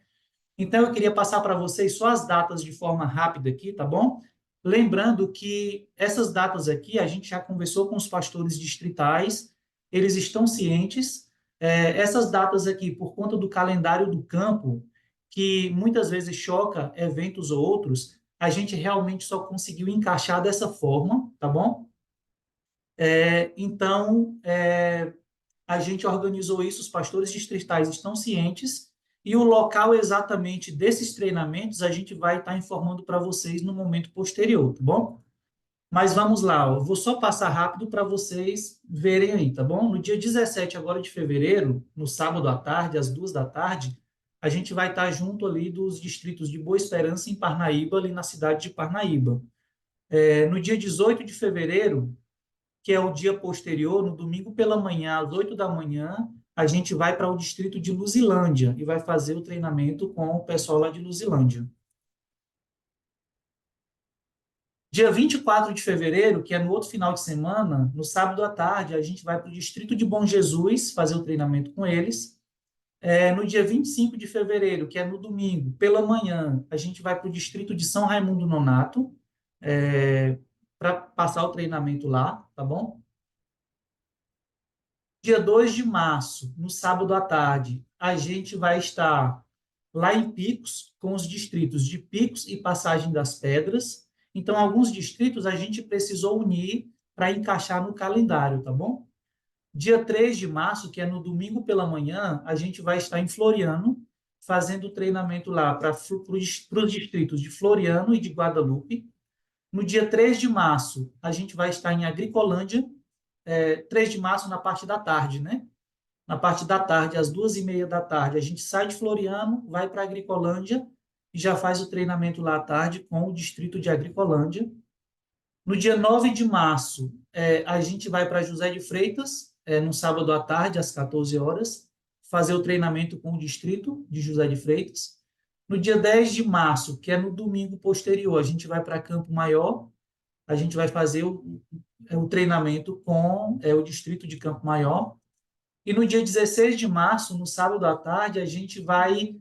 Então, eu queria passar para vocês só as datas de forma rápida aqui, tá bom? Lembrando que essas datas aqui, a gente já conversou com os pastores distritais, eles estão cientes. Essas datas aqui, por conta do calendário do campo, que muitas vezes choca eventos ou outros, a gente realmente só conseguiu encaixar dessa forma, tá bom? Então, a gente organizou isso, os pastores distritais estão cientes, e o local exatamente desses treinamentos a gente vai estar informando para vocês no momento posterior, tá bom? Mas vamos lá, eu vou só passar rápido para vocês verem aí, tá bom? No dia 17 agora de fevereiro, no sábado à tarde, às 2 da tarde, a gente vai estar junto ali dos distritos de Boa Esperança, em Parnaíba, ali na cidade de Parnaíba. No dia 18 de fevereiro, que é o dia posterior, no domingo pela manhã, às 8 da manhã, a gente vai para o distrito de Luzilândia e vai fazer o treinamento com o pessoal lá de Luzilândia. Dia 24 de fevereiro, que é no outro final de semana, no sábado à tarde, a gente vai para o distrito de Bom Jesus fazer o treinamento com eles. No dia 25 de fevereiro, que é no domingo, pela manhã, a gente vai para o distrito de São Raimundo Nonato, para passar o treinamento lá, tá bom? Dia 2 de março, no sábado à tarde, a gente vai estar lá em Picos, com os distritos de Picos e Passagem das Pedras. Então, alguns distritos a gente precisou unir para encaixar no calendário, tá bom? Dia 3 de março, que é no domingo pela manhã, a gente vai estar em Floriano, fazendo o treinamento lá para os distritos de Floriano e de Guadalupe. No dia 3 de março, a gente vai estar em Agricolândia, 3 de março na parte da tarde, né? Na parte da tarde, às 2h30 da tarde, a gente sai de Floriano, vai para Agricolândia e já faz o treinamento lá à tarde com o distrito de Agricolândia. No dia 9 de março, a gente vai para José de Freitas, no sábado à tarde, às 14 horas, fazer o treinamento com o distrito de José de Freitas. No dia 10 de março, que é no domingo posterior, a gente vai para Campo Maior, a gente vai fazer o treinamento com o distrito de Campo Maior. E no dia 16 de março, no sábado à tarde, a gente vai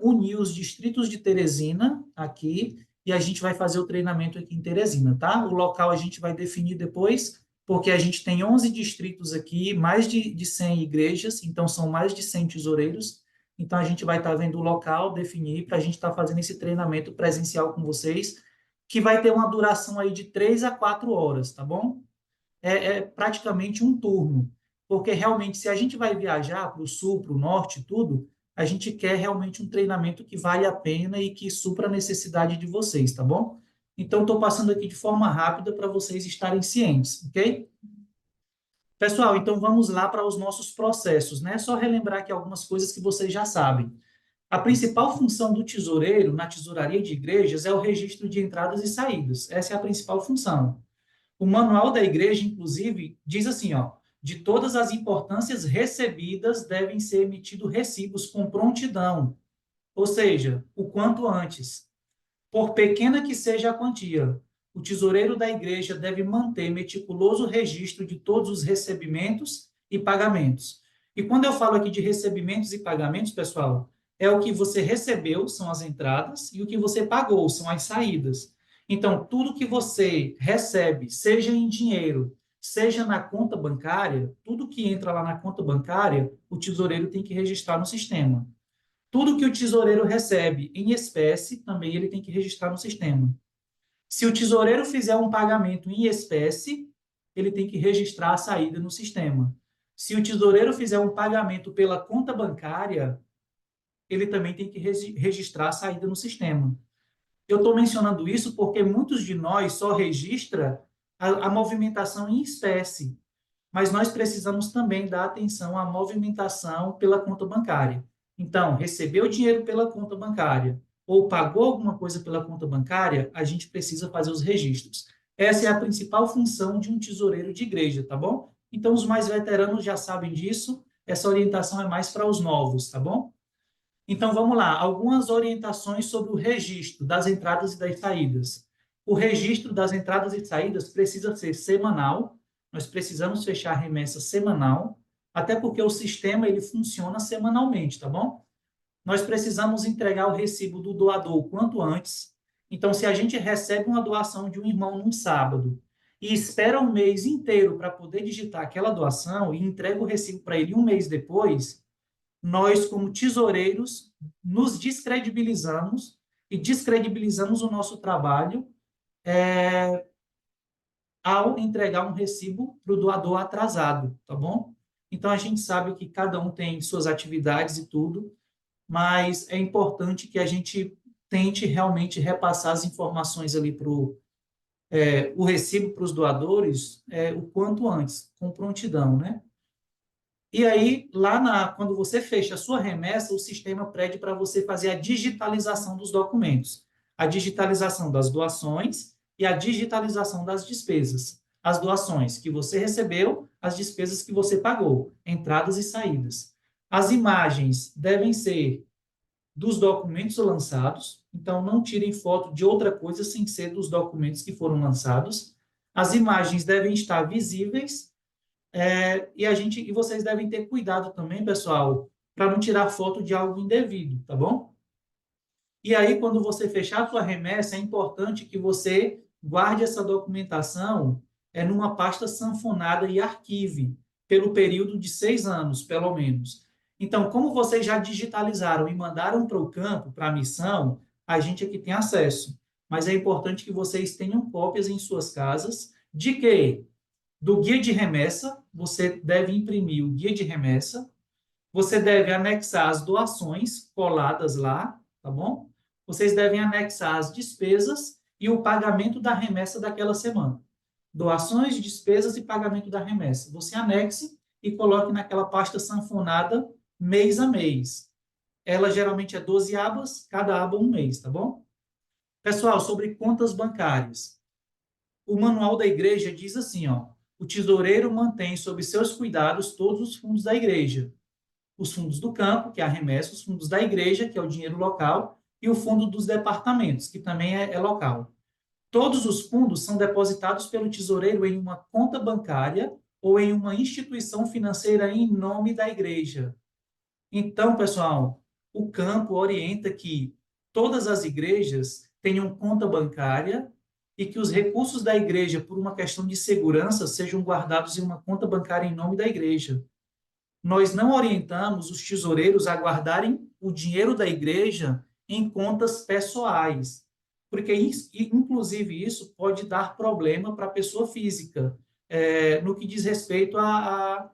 unir os distritos de Teresina aqui e a gente vai fazer o treinamento aqui em Teresina, tá? O local a gente vai definir depois, porque a gente tem 11 distritos aqui, mais de 100 igrejas, então são mais de 100 tesoureiros. Então a gente vai estar vendo o local, definir, para a gente estar fazendo esse treinamento presencial com vocês, que vai ter uma duração aí de 3 a 4 horas, tá bom? É praticamente um turno, porque realmente, se a gente vai viajar para o sul, para o norte, tudo, a gente quer realmente um treinamento que vale a pena e que supra a necessidade de vocês, tá bom? Então, estou passando aqui de forma rápida para vocês estarem cientes, ok? Pessoal, então vamos lá para os nossos processos, né? Só relembrar aqui algumas coisas que vocês já sabem. A principal função do tesoureiro na tesouraria de igrejas é o registro de entradas e saídas. Essa é a principal função. O manual da igreja, inclusive, diz assim, ó, de todas as importâncias recebidas devem ser emitidos recibos com prontidão, ou seja, o quanto antes. Por pequena que seja a quantia, o tesoureiro da igreja deve manter meticuloso registro de todos os recebimentos e pagamentos. E quando eu falo aqui de recebimentos e pagamentos, pessoal, é o que você recebeu, são as entradas, e o que você pagou, são as saídas. Então, tudo que você recebe, seja em dinheiro, seja na conta bancária, tudo que entra lá na conta bancária, o tesoureiro tem que registrar no sistema. Tudo que o tesoureiro recebe em espécie, também ele tem que registrar no sistema. Se o tesoureiro fizer um pagamento em espécie, ele tem que registrar a saída no sistema. Se o tesoureiro fizer um pagamento pela conta bancária, ele também tem que registrar a saída no sistema. Eu estou mencionando isso porque muitos de nós só registra a movimentação em espécie, mas nós precisamos também dar atenção à movimentação pela conta bancária. Então, recebeu dinheiro pela conta bancária ou pagou alguma coisa pela conta bancária, a gente precisa fazer os registros. Essa é a principal função de um tesoureiro de igreja, tá bom? Então, os mais veteranos já sabem disso, essa orientação é mais para os novos, tá bom? Então, vamos lá, algumas orientações sobre o registro das entradas e das saídas. O registro das entradas e saídas precisa ser semanal, nós precisamos fechar a remessa semanal, até porque o sistema ele funciona semanalmente, tá bom? Nós precisamos entregar o recibo do doador o quanto antes. Então, se a gente recebe uma doação de um irmão num sábado e espera um mês inteiro para poder digitar aquela doação e entrega o recibo para ele um mês depois, nós, como tesoureiros, nos descredibilizamos e descredibilizamos o nosso trabalho ao entregar um recibo para o doador atrasado, tá bom? Então, a gente sabe que cada um tem suas atividades e tudo, mas é importante que a gente tente realmente repassar as informações ali para o recibo para os doadores o quanto antes, com prontidão, né? E aí, quando você fecha a sua remessa, o sistema pede para você fazer a digitalização dos documentos, a digitalização das doações e a digitalização das despesas. As doações que você recebeu, as despesas que você pagou, entradas e saídas. As imagens devem ser dos documentos lançados, então não tirem foto de outra coisa sem ser dos documentos que foram lançados. As imagens devem estar visíveis e vocês devem ter cuidado também, pessoal, para não tirar foto de algo indevido, tá bom? E aí, quando você fechar a sua remessa, é importante que você guarde essa documentação numa pasta sanfonada e arquive pelo período de 6 anos, pelo menos. Então, como vocês já digitalizaram e mandaram para o campo, para a missão, a gente aqui tem acesso. Mas é importante que vocês tenham cópias em suas casas de quê? Do guia de remessa, você deve imprimir o guia de remessa, você deve anexar as doações coladas lá, tá bom? Vocês devem anexar as despesas e o pagamento da remessa daquela semana. Doações, despesas e pagamento da remessa. Você anexe e coloque naquela pasta sanfonada mês a mês. Ela geralmente é 12 abas, cada aba um mês, tá bom? Pessoal, sobre contas bancárias. O manual da igreja diz assim, ó, o tesoureiro mantém sob seus cuidados todos os fundos da igreja. Os fundos do campo, que é a remessa, os fundos da igreja, que é o dinheiro local, e o fundo dos departamentos, que também é local. Todos os fundos são depositados pelo tesoureiro em uma conta bancária ou em uma instituição financeira em nome da igreja. Então, pessoal, o campo orienta que todas as igrejas tenham conta bancária e que os recursos da igreja, por uma questão de segurança, sejam guardados em uma conta bancária em nome da igreja. Nós não orientamos os tesoureiros a guardarem o dinheiro da igreja em contas pessoais, porque, inclusive, isso pode dar problema para a pessoa física, no que diz respeito a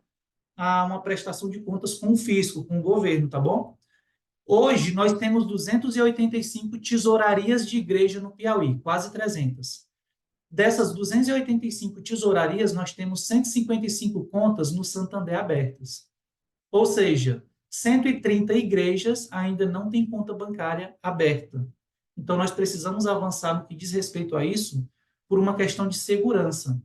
uma prestação de contas com o fisco, com o governo, tá bom? Hoje, nós temos 285 tesourarias de igreja no Piauí, quase 300. Dessas 285 tesourarias, nós temos 155 contas no Santander abertas. Ou seja, 130 igrejas ainda não têm conta bancária aberta. Então, nós precisamos avançar no que diz respeito a isso por uma questão de segurança.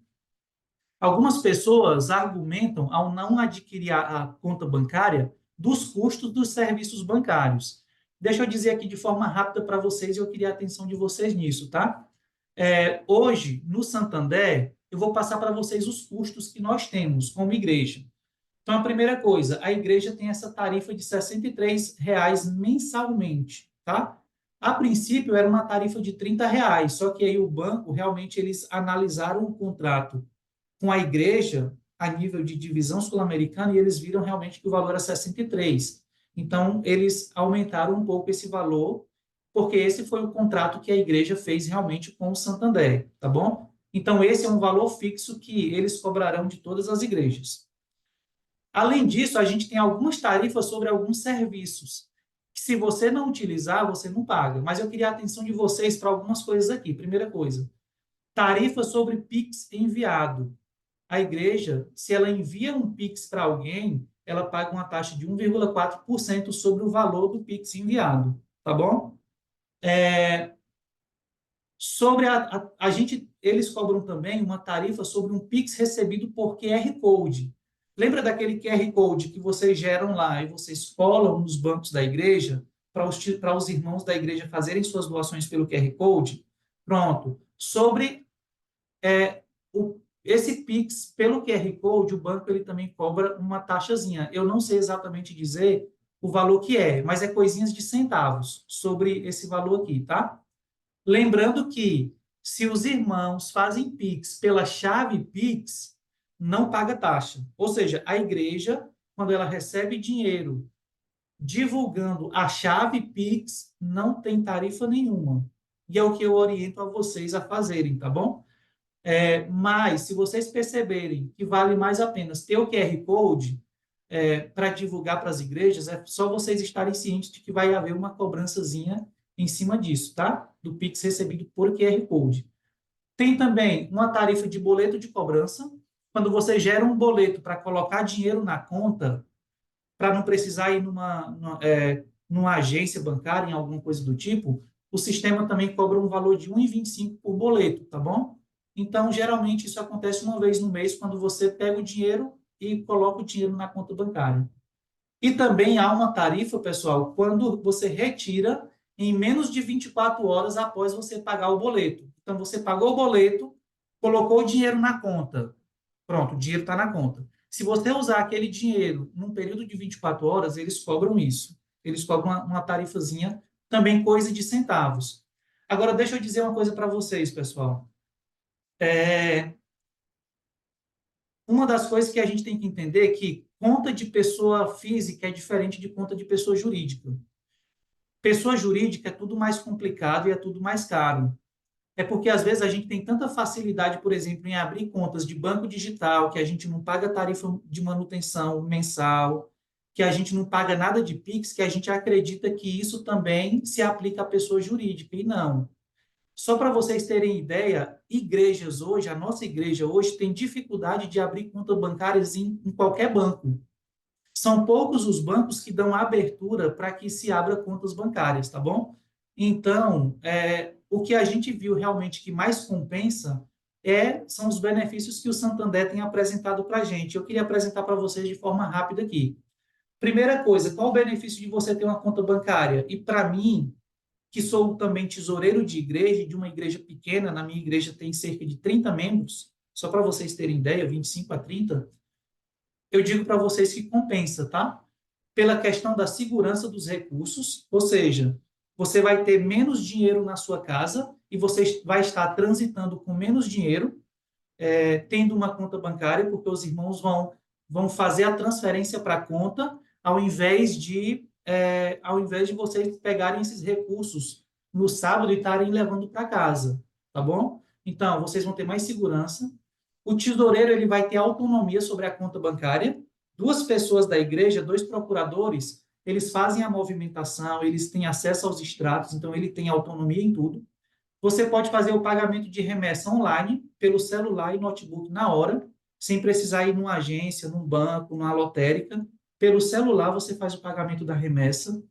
Algumas pessoas argumentam, ao não adquirir a conta bancária, dos custos dos serviços bancários. Deixa eu dizer aqui de forma rápida para vocês, e eu queria a atenção de vocês nisso, tá? Hoje, no Santander, eu vou passar para vocês os custos que nós temos como igreja. Então, a primeira coisa, a igreja tem essa tarifa de R$ 63,00 mensalmente, tá? A princípio, era uma tarifa de R$ 30,00, só que aí o banco, realmente, eles analisaram o contrato com a igreja a nível de divisão sul-americana e eles viram realmente que o valor era 63. Então, eles aumentaram um pouco esse valor, porque esse foi o contrato que a igreja fez realmente com o Santander, tá bom? Então, esse é um valor fixo que eles cobrarão de todas as igrejas. Além disso, a gente tem algumas tarifas sobre alguns serviços, que se você não utilizar, você não paga. Mas eu queria a atenção de vocês para algumas coisas aqui. Primeira coisa, tarifa sobre Pix enviado. A igreja, se ela envia um Pix para alguém, ela paga uma taxa de 1,4% sobre o valor do Pix enviado, tá bom? Sobre a gente, eles cobram também uma tarifa sobre um Pix recebido por QR Code. Lembra daquele QR Code que vocês geram lá e vocês colam nos bancos da igreja para os irmãos da igreja fazerem suas doações pelo QR Code? Pronto. Sobre esse Pix, pelo QR Code, o banco ele também cobra uma taxazinha. Eu não sei exatamente dizer o valor que é, mas é coisinhas de centavos sobre esse valor aqui, tá? Lembrando que, se os irmãos fazem Pix pela chave Pix, não paga taxa. Ou seja, a igreja, quando ela recebe dinheiro divulgando a chave Pix, não tem tarifa nenhuma. E é o que eu oriento a vocês a fazerem, tá bom? Mas, se vocês perceberem que vale mais a pena ter o QR Code para divulgar para as igrejas, é só vocês estarem cientes de que vai haver uma cobrançazinha em cima disso, tá? Do Pix recebido por QR Code. Tem também uma tarifa de boleto de cobrança. Quando você gera um boleto para colocar dinheiro na conta, para não precisar ir numa agência bancária, em alguma coisa do tipo, o sistema também cobra um valor de R$ 1,25 por boleto, tá bom? Então, geralmente, isso acontece uma vez no mês, quando você pega o dinheiro e coloca o dinheiro na conta bancária. E também há uma tarifa, pessoal, quando você retira em menos de 24 horas após você pagar o boleto. Então, você pagou o boleto, colocou o dinheiro na conta. Pronto, o dinheiro está na conta. Se você usar aquele dinheiro num período de 24 horas, eles cobram isso. Eles cobram uma tarifazinha, também coisa de centavos. Agora, deixa eu dizer uma coisa para vocês, pessoal. Uma das coisas que a gente tem que entender é que conta de pessoa física é diferente de conta de pessoa jurídica. Pessoa jurídica é tudo mais complicado e é tudo mais caro. É porque, às vezes, a gente tem tanta facilidade, por exemplo, em abrir contas de banco digital, que a gente não paga tarifa de manutenção mensal, que a gente não paga nada de Pix, que a gente acredita que isso também se aplica à pessoa jurídica. E não. Só para vocês terem ideia, igrejas hoje, a nossa igreja hoje tem dificuldade de abrir contas bancárias em qualquer banco. São poucos os bancos que dão abertura para que se abra contas bancárias, tá bom? Então, o que a gente viu realmente que mais compensa são os benefícios que o Santander tem apresentado para a gente. Eu queria apresentar para vocês de forma rápida aqui. Primeira coisa, qual o benefício de você ter uma conta bancária? E para mim, que sou também tesoureiro de igreja, de uma igreja pequena, na minha igreja tem cerca de 30 membros, só para vocês terem ideia, 25 a 30, eu digo para vocês que compensa, tá? Pela questão da segurança dos recursos, ou seja, você vai ter menos dinheiro na sua casa e você vai estar transitando com menos dinheiro, tendo uma conta bancária, porque os irmãos vão fazer a transferência para a conta, ao invés de vocês pegarem esses recursos no sábado e estarem levando para casa, tá bom? Então, vocês vão ter mais segurança. O tesoureiro ele vai ter autonomia sobre a conta bancária. Duas pessoas da igreja, dois procuradores, eles fazem a movimentação, eles têm acesso aos extratos, então ele tem autonomia em tudo. Você pode fazer o pagamento de remessa online, pelo celular e notebook na hora, sem precisar ir numa agência, num banco, numa lotérica. Pelo celular você faz o pagamento da remessa.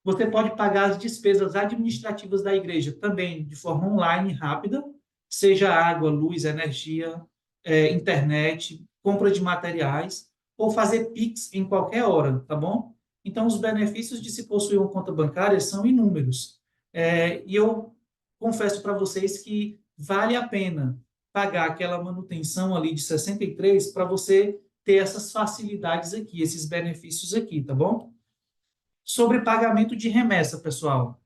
Você pode pagar as despesas administrativas da igreja também de forma online, rápida, seja água, luz, energia, internet, compra de materiais, ou fazer Pix em qualquer hora, tá bom? Então, os benefícios de se possuir uma conta bancária são inúmeros. E eu confesso para vocês que vale a pena pagar aquela manutenção ali de 63 para você ter essas facilidades aqui, esses benefícios aqui, tá bom? Sobre pagamento de remessa, pessoal.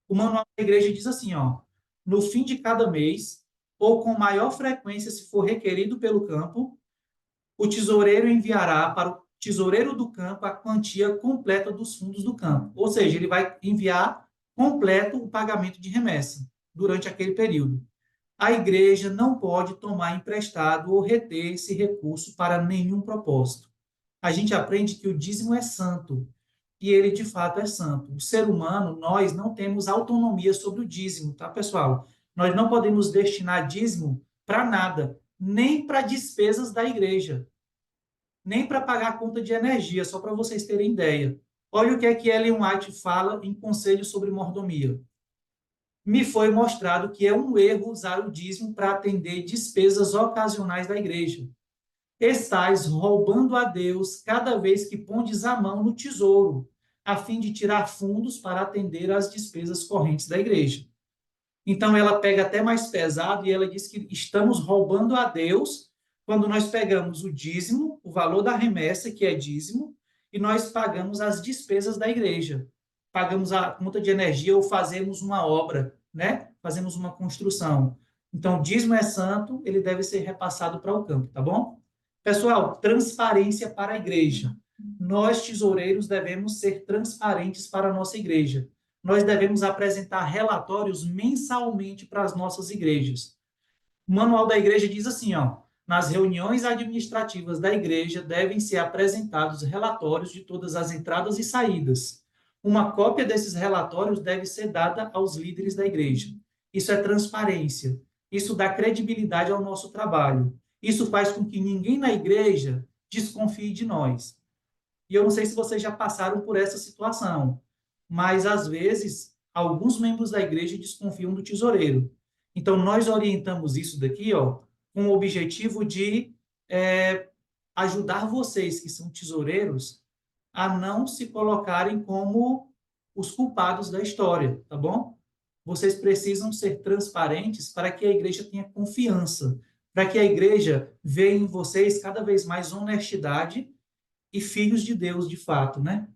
O manual da igreja diz assim, ó, no fim de cada mês, ou com maior frequência se for requerido pelo campo, o tesoureiro enviará para o tesoureiro do campo a quantia completa dos fundos do campo. Ou seja, ele vai enviar completo o pagamento de remessa durante aquele período. A igreja não pode tomar emprestado ou reter esse recurso para nenhum propósito. A gente aprende que o dízimo é santo, e ele de fato é santo. O ser humano, nós não temos autonomia sobre o dízimo, tá, pessoal? Nós não podemos destinar dízimo para nada, nem para despesas da igreja, nem para pagar a conta de energia, só para vocês terem ideia. Olha o que é que Ellen White fala em Conselho sobre Mordomia. Me foi mostrado que é um erro usar o dízimo para atender despesas ocasionais da igreja. Estais roubando a Deus cada vez que pondes a mão no tesouro, a fim de tirar fundos para atender às despesas correntes da igreja. Então, ela pega até mais pesado e ela diz que estamos roubando a Deus quando nós pegamos o dízimo, o valor da remessa, que é dízimo, e nós pagamos as despesas da igreja. Pagamos a conta de energia ou fazemos uma obra, né? Fazemos uma construção. Então, o dízimo é santo, ele deve ser repassado para o campo, tá bom? Pessoal, transparência para a igreja. Nós, tesoureiros, devemos ser transparentes para a nossa igreja. Nós devemos apresentar relatórios mensalmente para as nossas igrejas. O manual da igreja diz assim, ó, nas reuniões administrativas da igreja devem ser apresentados relatórios de todas as entradas e saídas. Uma cópia desses relatórios deve ser dada aos líderes da igreja. Isso é transparência. Isso dá credibilidade ao nosso trabalho. Isso faz com que ninguém na igreja desconfie de nós. E eu não sei se vocês já passaram por essa situação, mas às vezes alguns membros da igreja desconfiam do tesoureiro. Então nós orientamos isso daqui, ó, com o objetivo de ajudar vocês que são tesoureiros a não se colocarem como os culpados da história, tá bom? Vocês precisam ser transparentes para que a igreja tenha confiança, para que a igreja veja em vocês cada vez mais honestidade e filhos de Deus de fato, né?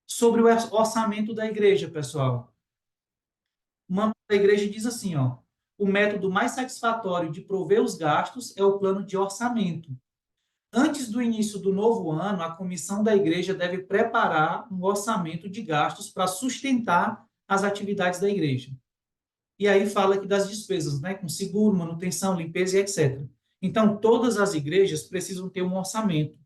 Sobre o orçamento da igreja, pessoal. O manual da igreja diz assim, ó, o método mais satisfatório de prover os gastos é o plano de orçamento. Antes do início do novo ano, a comissão da igreja deve preparar um orçamento de gastos para sustentar as atividades da igreja. E aí fala aqui das despesas, né, com seguro, manutenção, limpeza e etc. Então, todas as igrejas precisam ter um orçamento.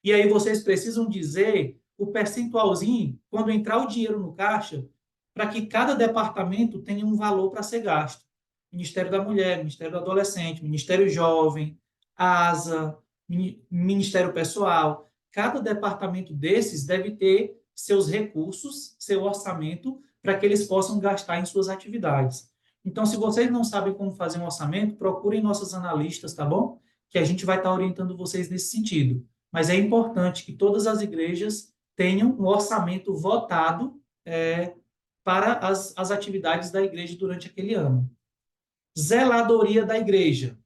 E aí vocês precisam dizer o percentualzinho, quando entrar o dinheiro no caixa, para que cada departamento tenha um valor para ser gasto. Ministério da Mulher, Ministério do Adolescente, Ministério Jovem, ASA, Ministério Pessoal. Cada departamento desses deve ter seus recursos, seu orçamento, para que eles possam gastar em suas atividades. Então, se vocês não sabem como fazer um orçamento, procurem nossos analistas, tá bom? Que a gente vai estar orientando vocês nesse sentido. Mas é importante que todas as igrejas tenham um orçamento votado para as atividades da igreja durante aquele ano. Zeladoria da igreja.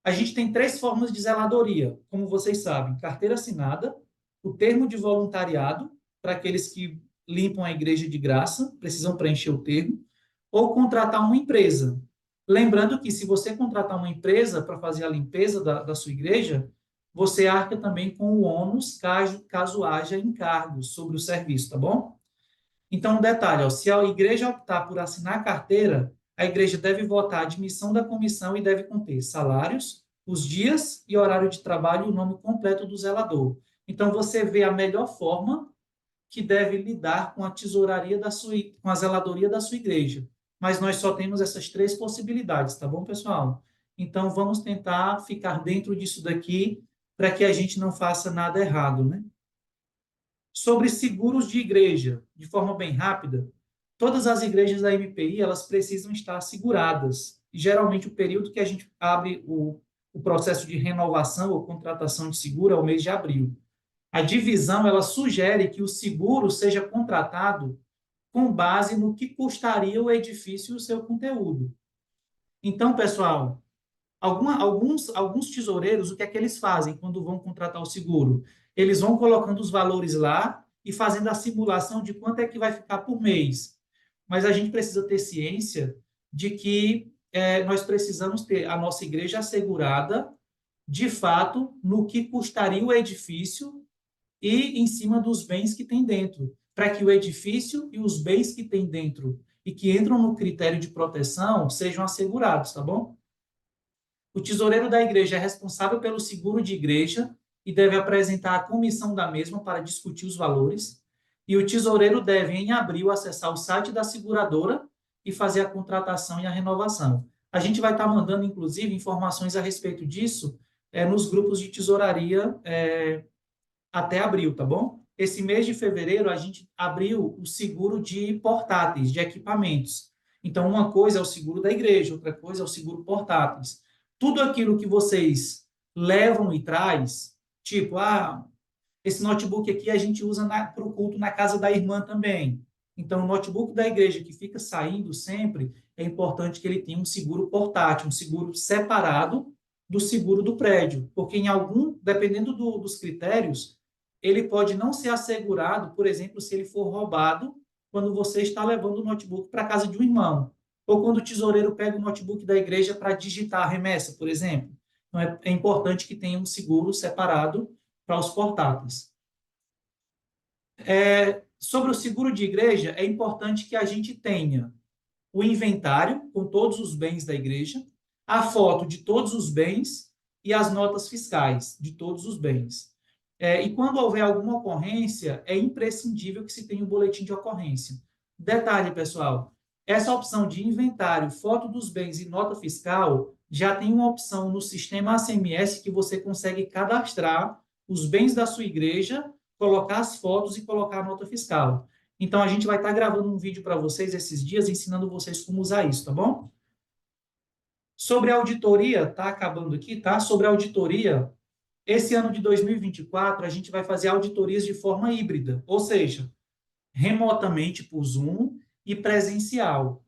A gente tem 3 formas de zeladoria, como vocês sabem: carteira assinada, o termo de voluntariado, para aqueles que limpam a igreja de graça, precisam preencher o termo, ou contratar uma empresa. Lembrando que, se você contratar uma empresa para fazer a limpeza da sua igreja, você arca também com o ônus caso haja encargos sobre o serviço, tá bom? Então, um detalhe, ó, se a igreja optar por assinar a carteira, a igreja deve votar a admissão da comissão e deve conter salários, os dias e horário de trabalho e o nome completo do zelador. Então, você vê a melhor forma que deve lidar com a tesouraria com a zeladoria da sua igreja. Mas nós só temos essas 3 possibilidades, tá bom, pessoal? Então, vamos tentar ficar dentro disso daqui para que a gente não faça nada errado, né? Sobre seguros de igreja, de forma bem rápida, todas as igrejas da MPI, elas precisam estar seguradas. E, geralmente, o período que a gente abre o processo de renovação ou contratação de seguro é o mês de abril. A divisão, ela sugere que o seguro seja contratado com base no que custaria o edifício e o seu conteúdo. Então, pessoal, alguns tesoureiros, o que é que eles fazem quando vão contratar o seguro? Eles vão colocando os valores lá e fazendo a simulação de quanto é que vai ficar por mês. Mas a gente precisa ter ciência de que nós precisamos ter a nossa igreja assegurada, de fato, no que custaria o edifício e em cima dos bens que tem dentro, para que o edifício e os bens que tem dentro e que entram no critério de proteção sejam assegurados, tá bom? O tesoureiro da igreja é responsável pelo seguro de igreja e deve apresentar a comissão da mesma para discutir os valores. E o tesoureiro deve, em abril, acessar o site da seguradora e fazer a contratação e a renovação. A gente vai estar mandando, inclusive, informações a respeito disso nos grupos de tesouraria até abril, tá bom? Esse mês de fevereiro, a gente abriu o seguro de portáteis, de equipamentos. Então, uma coisa é o seguro da igreja, outra coisa é o seguro portáteis. Tudo aquilo que vocês levam e traz, tipo, esse notebook aqui a gente usa para o culto na casa da irmã também. Então, o notebook da igreja que fica saindo sempre, é importante que ele tenha um seguro portátil, um seguro separado do seguro do prédio, porque dependendo dos critérios, ele pode não ser assegurado, por exemplo, se ele for roubado quando você está levando o notebook para a casa de um irmão, ou quando o tesoureiro pega o notebook da igreja para digitar a remessa, por exemplo. Então, é importante que tenha um seguro separado para os portáteis. Sobre o seguro de igreja, é importante que a gente tenha o inventário com todos os bens da igreja, a foto de todos os bens e as notas fiscais de todos os bens. E quando houver alguma ocorrência, é imprescindível que se tenha o boletim de ocorrência. Detalhe, pessoal, essa opção de inventário, foto dos bens e nota fiscal, já tem uma opção no sistema ACMS que você consegue cadastrar os bens da sua igreja, colocar as fotos e colocar a nota fiscal. Então, a gente vai estar gravando um vídeo para vocês esses dias, ensinando vocês como usar isso, tá bom? Sobre a auditoria, tá acabando aqui, tá? Sobre a auditoria, esse ano de 2024, a gente vai fazer auditorias de forma híbrida, ou seja, remotamente por Zoom e presencial.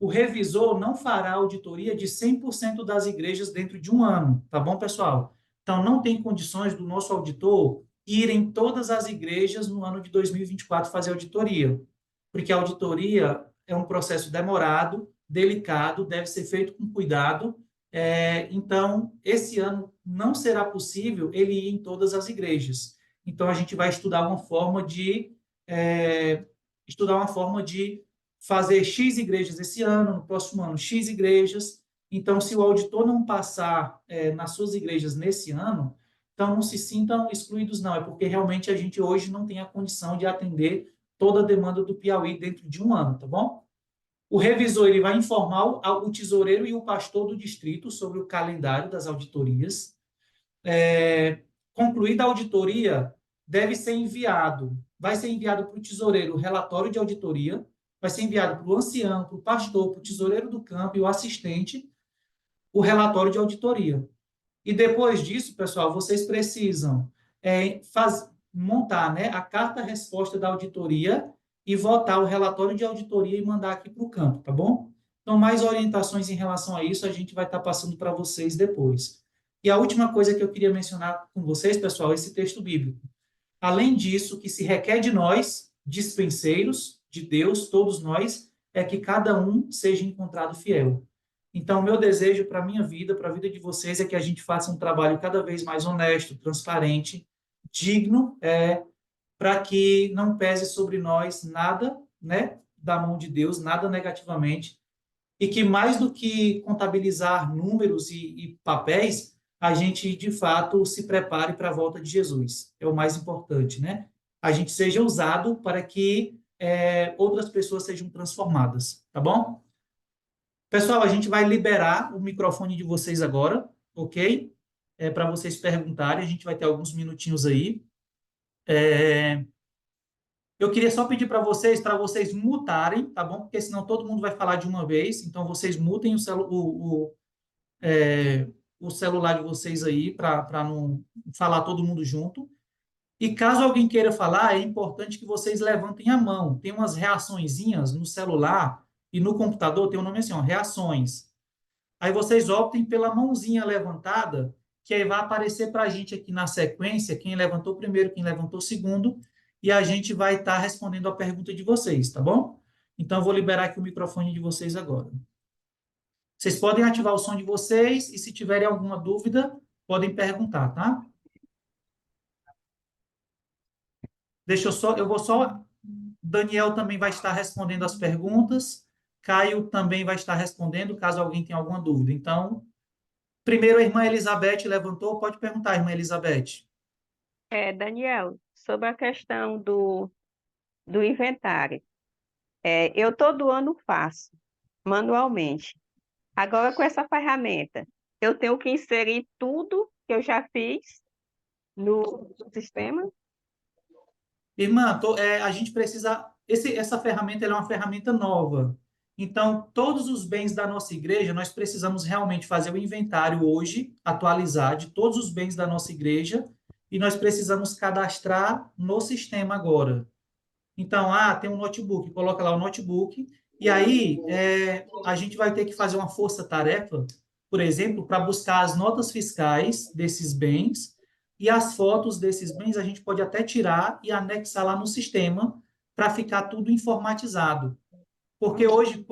O revisor não fará auditoria de 100% das igrejas dentro de um ano, tá bom, pessoal? Então, não tem condições do nosso auditor ir em todas as igrejas no ano de 2024 fazer auditoria, porque a auditoria é um processo demorado, delicado, deve ser feito com cuidado. Então, esse ano não será possível ele ir em todas as igrejas. Então, a gente vai estudar uma forma de fazer X igrejas esse ano, no próximo ano X igrejas. Então, se o auditor não passar nas suas igrejas nesse ano, então não se sintam excluídos, não. É porque realmente a gente hoje não tem a condição de atender toda a demanda do Piauí dentro de um ano, tá bom? O revisor ele vai informar o tesoureiro e o pastor do distrito sobre o calendário das auditorias. Concluída a auditoria, vai ser enviado para o tesoureiro o relatório de auditoria, vai ser enviado para o ancião, para o pastor, para o tesoureiro do campo e o assistente, o relatório de auditoria. E depois disso, pessoal, vocês precisam montar, né, a carta-resposta da auditoria e votar o relatório de auditoria e mandar aqui para o campo, tá bom? Então, mais orientações em relação a isso a gente vai estar passando para vocês depois. E a última coisa que eu queria mencionar com vocês, pessoal, é esse texto bíblico. Além disso, o que se requer de nós, dispenseiros de Deus, todos nós, é que cada um seja encontrado fiel. Então, meu desejo para a minha vida, para a vida de vocês, é que a gente faça um trabalho cada vez mais honesto, transparente, digno, para que não pese sobre nós nada, né, da mão de Deus, nada negativamente, e que mais do que contabilizar números e papéis, a gente de fato se prepare para a volta de Jesus. É o mais importante, né? A gente seja usado para que outras pessoas sejam transformadas, tá bom? Pessoal, a gente vai liberar o microfone de vocês agora, ok? Para vocês perguntarem, a gente vai ter alguns minutinhos aí. Eu queria só pedir para vocês mutarem, tá bom? Porque senão todo mundo vai falar de uma vez. Então, vocês mutem o celular de vocês aí, para não falar todo mundo junto. E caso alguém queira falar, é importante que vocês levantem a mão. Tem umas reaçõezinhas no celular e no computador, tem um nome assim, ó, reações. Aí vocês optem pela mãozinha levantada, que aí vai aparecer para a gente aqui na sequência, quem levantou primeiro, quem levantou segundo, e a gente vai estar respondendo a pergunta de vocês, tá bom? Então, eu vou liberar aqui o microfone de vocês agora. Vocês podem ativar o som de vocês e, se tiverem alguma dúvida, podem perguntar, tá? Eu vou só. Daniel também vai estar respondendo as perguntas. Caio também vai estar respondendo, caso alguém tenha alguma dúvida. Então, primeiro a irmã Elizabeth levantou, pode perguntar, irmã Elizabeth. Daniel, sobre a questão do inventário, eu todo ano faço manualmente. Agora, com essa ferramenta, eu tenho que inserir tudo que eu já fiz no sistema? Irmã, a gente precisa. Essa ferramenta ela é uma ferramenta nova. Então, todos os bens da nossa igreja, nós precisamos realmente fazer o inventário hoje, atualizar de todos os bens da nossa igreja, e nós precisamos cadastrar no sistema agora. Então, tem um notebook, coloca lá o notebook, e aí a gente vai ter que fazer uma força-tarefa, por exemplo, para buscar as notas fiscais desses bens, e as fotos desses bens a gente pode até tirar e anexar lá no sistema para ficar tudo informatizado. Porque hoje,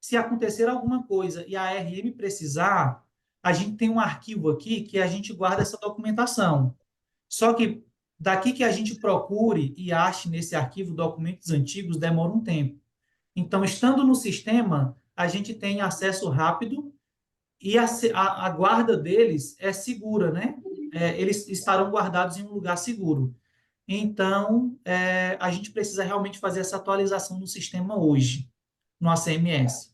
se acontecer alguma coisa e a RM precisar, a gente tem um arquivo aqui que a gente guarda essa documentação. Só que daqui que a gente procure e ache nesse arquivo documentos antigos, demora um tempo. Então, estando no sistema, a gente tem acesso rápido e a guarda deles é segura, né? Eles estarão guardados em um lugar seguro. Então, a gente precisa realmente fazer essa atualização no sistema hoje, no ACMS.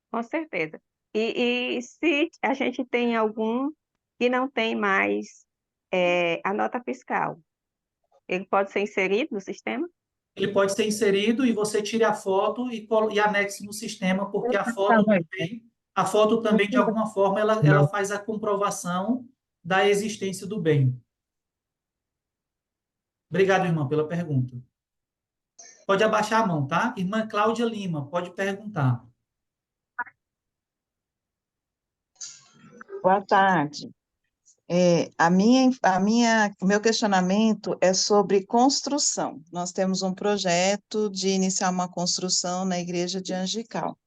Com certeza. E se a gente tem algum que não tem mais a nota fiscal, ele pode ser inserido no sistema? Ele pode ser inserido e você tire a foto e anexe no sistema, porque a foto também, de alguma forma, ela faz a comprovação da existência do bem. Obrigado, irmã, pela pergunta. Pode abaixar a mão, tá? Irmã Cláudia Lima, pode perguntar. Boa tarde. O meu questionamento é sobre construção. Nós temos um projeto de iniciar uma construção na igreja de Angical.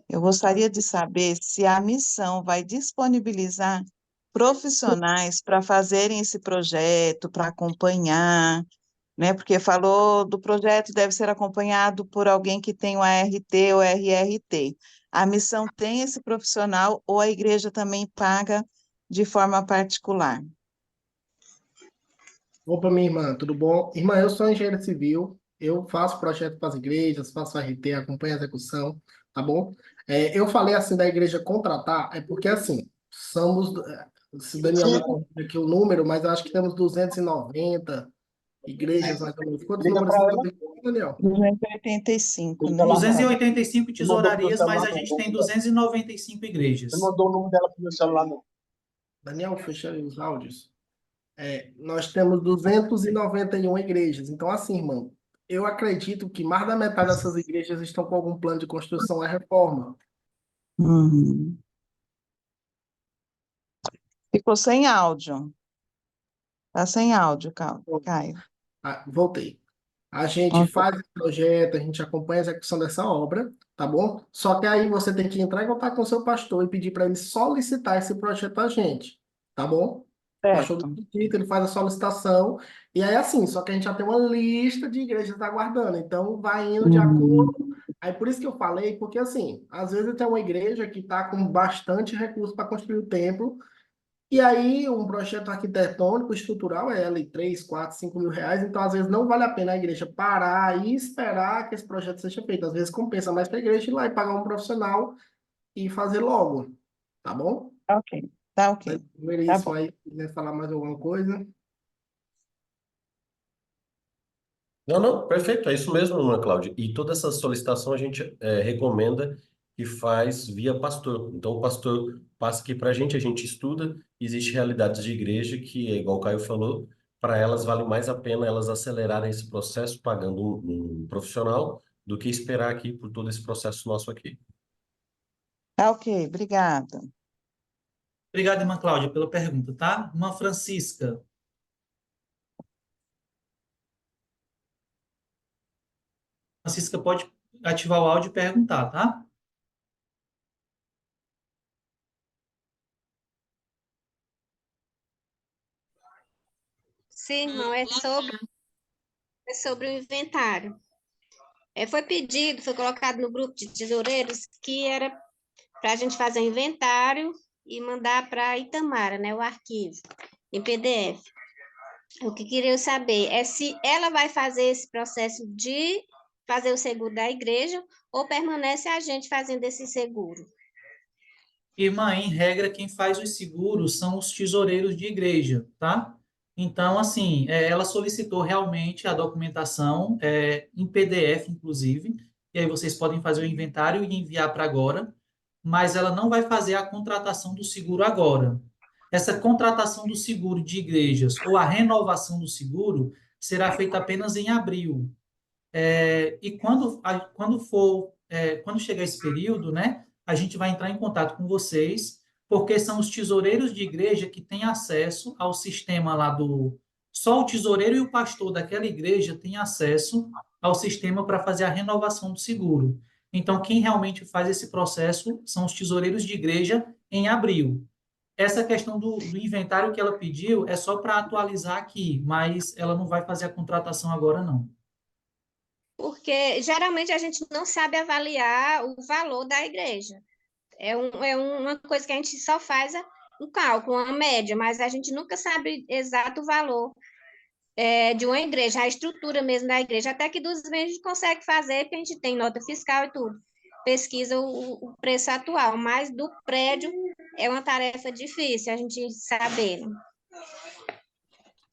Eu gostaria de saber se a missão vai disponibilizar profissionais para fazerem esse projeto, para acompanhar, né? Porque falou do projeto deve ser acompanhado por alguém que tem o ART ou RRT. A missão tem esse profissional ou a igreja também paga de forma particular? Opa, minha irmã, tudo bom? Irmã, eu sou engenheiro civil, eu faço projeto para as igrejas, faço RT, acompanho a execução, tá bom? Eu falei assim da igreja contratar, é porque assim, se Daniel me corrige aqui o número, mas eu acho que temos 290 igrejas, mais ou menos. Quantos números você tem, Daniel? 285, né? 285 tesourarias, mas a gente tem 295 igrejas. Você mandou o número dela pro meu celular, não. Daniel, fecha aí os áudios. Nós temos 291 igrejas. Então, assim, irmão, Eu acredito que mais da metade dessas igrejas estão com algum plano de construção e reforma. Uhum. Ficou sem áudio. Tá sem áudio, Caio. Voltei. A gente Ok. faz esse projeto, a gente acompanha a execução dessa obra, tá bom? Só que aí você tem que entrar em contato com o seu pastor e pedir para ele solicitar esse projeto a gente, tá bom? O pastor Certo. solicita, ele faz a solicitação, e aí assim, só que a gente já tem uma lista de igrejas aguardando, então vai indo de Uhum. acordo. Aí por isso que eu falei, porque assim, às vezes tem uma igreja que está com bastante recurso para construir o templo, e aí, um projeto arquitetônico estrutural é ali 3, 4, 5 mil reais, então às vezes não vale a pena a igreja parar e esperar que esse projeto seja feito. Às vezes compensa mais para a igreja ir lá e pagar um profissional e fazer logo, tá bom? Ok. Tá ok. Tá Veríssimo bom. aí, se quiser falar mais alguma coisa. Não, não, perfeito, é isso mesmo, Ana Cláudia. E toda essa solicitação a gente recomenda que faz via pastor. Então, o pastor passa aqui para a gente estuda. Existem realidades de igreja que, é igual o Caio falou, para elas vale mais a pena elas acelerarem esse processo pagando um profissional do que esperar aqui por todo esse processo nosso aqui. Tá ok, obrigada. Obrigado, irmã Cláudia, pela pergunta, tá? Irmã Francisca. Francisca pode ativar o áudio e perguntar, tá? Sim, irmão, é sobre o inventário. Foi pedido, foi colocado no grupo de tesoureiros que era para a gente fazer o inventário e mandar para Itamara, né, o arquivo, em PDF. O que queria saber é se ela vai fazer esse processo de fazer o seguro da igreja ou permanece a gente fazendo esse seguro. Irmã, em regra, quem faz os seguros são os tesoureiros de igreja, tá? Então, assim, ela solicitou realmente a documentação, em PDF, inclusive, e aí vocês podem fazer o inventário e enviar para agora, mas ela não vai fazer a contratação do seguro agora. Essa contratação do seguro de igrejas ou a renovação do seguro será feita apenas em abril. E quando chegar esse período, né, a gente vai entrar em contato com vocês, porque são os tesoureiros de igreja que têm acesso ao sistema lá do. Só o tesoureiro e o pastor daquela igreja têm acesso ao sistema para fazer a renovação do seguro. Então, quem realmente faz esse processo são os tesoureiros de igreja em abril. Essa questão do inventário que ela pediu é só para atualizar aqui, mas ela não vai fazer a contratação agora, não. Porque geralmente a gente não sabe avaliar o valor da igreja. Uma coisa que a gente só faz um cálculo, uma média, mas a gente nunca sabe exato o valor de uma igreja, a estrutura mesmo da igreja. Até que dos bens a gente consegue fazer, porque a gente tem nota fiscal e tudo. Pesquisa o preço atual, mas do prédio é uma tarefa difícil a gente saber.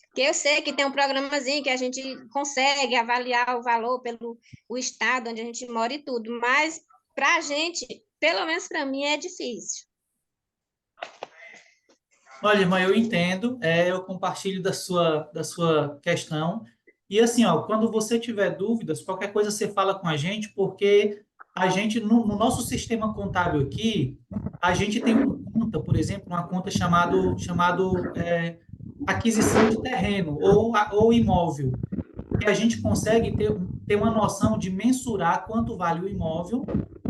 Porque eu sei que tem um programazinho que a gente consegue avaliar o valor pelo o estado onde a gente mora e tudo, mas para a gente, pelo menos para mim, é difícil. Olha, irmã, eu entendo, eu compartilho da sua questão. E assim, ó, quando você tiver dúvidas, qualquer coisa você fala com a gente, porque a gente, no nosso sistema contábil aqui, a gente tem uma conta, por exemplo, uma conta chamado aquisição de terreno ou imóvel, que a gente consegue ter uma noção de mensurar quanto vale o imóvel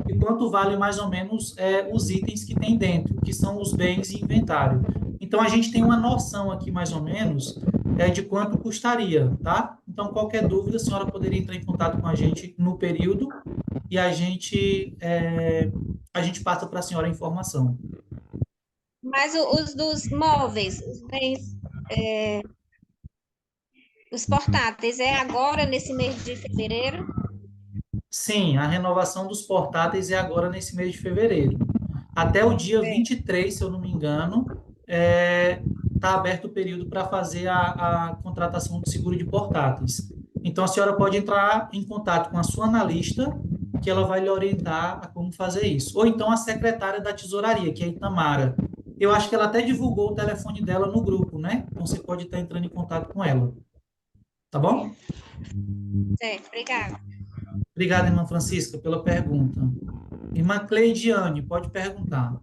e quanto vale mais ou menos os itens que tem dentro, que são os bens e inventário. Então a gente tem uma noção aqui mais ou menos de quanto custaria, tá? Então qualquer dúvida a senhora poderia entrar em contato com a gente no período e a gente passa para a senhora a informação. Mas os dos móveis, os bens, os portáteis, é agora nesse mês de fevereiro? Sim, a renovação dos portáteis é agora nesse mês de fevereiro. Até o dia 23, se eu não me engano, está aberto o período para fazer a contratação do seguro de portáteis. Então, a senhora pode entrar em contato com a sua analista, que ela vai lhe orientar a como fazer isso. Ou então a secretária da tesouraria, que é a Itamara. Eu acho que ela até divulgou o telefone dela no grupo, né? Então, você pode estar entrando em contato com ela. Tá bom? Certo, obrigada. Obrigado, irmã Francisca, pela pergunta. Irmã Cleidiane, pode perguntar.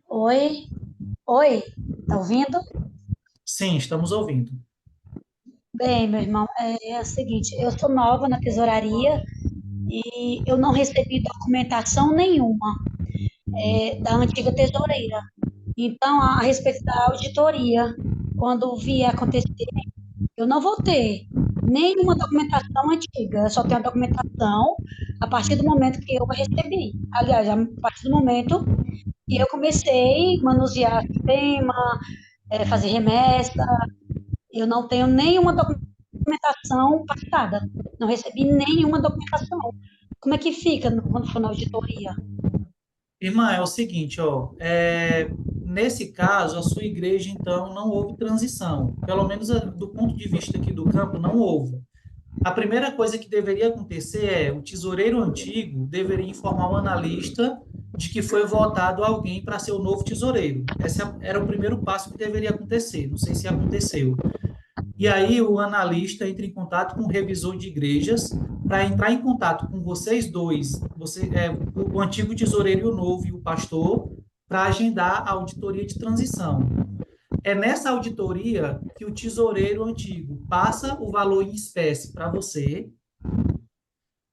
Oi, oi, tá ouvindo? Sim, estamos ouvindo. Bem, meu irmão, é o seguinte, eu sou nova na tesouraria e eu não recebi documentação nenhuma da antiga tesoureira. Então, a respeito da auditoria, quando vier acontecer, eu não vou ter nenhuma documentação antiga, eu só tenho a documentação a partir do momento que eu recebi. Aliás, a partir do momento que eu comecei a manusear sistema, fazer remessa. Eu não tenho nenhuma documentação passada. Não recebi nenhuma documentação. Como é que fica quando for na auditoria? Irmã, é o seguinte, ó, nesse caso, a sua igreja, então, não houve transição. Pelo menos do ponto de vista aqui do campo, não houve. A primeira coisa que deveria acontecer é o tesoureiro antigo deveria informar o analista de que foi votado alguém para ser o novo tesoureiro. Esse era o primeiro passo que deveria acontecer. Não sei se aconteceu. E aí o analista entra em contato com o revisor de igrejas para entrar em contato com vocês dois, o antigo tesoureiro e o novo e o pastor, para agendar a auditoria de transição. É nessa auditoria que o tesoureiro antigo passa o valor em espécie para você.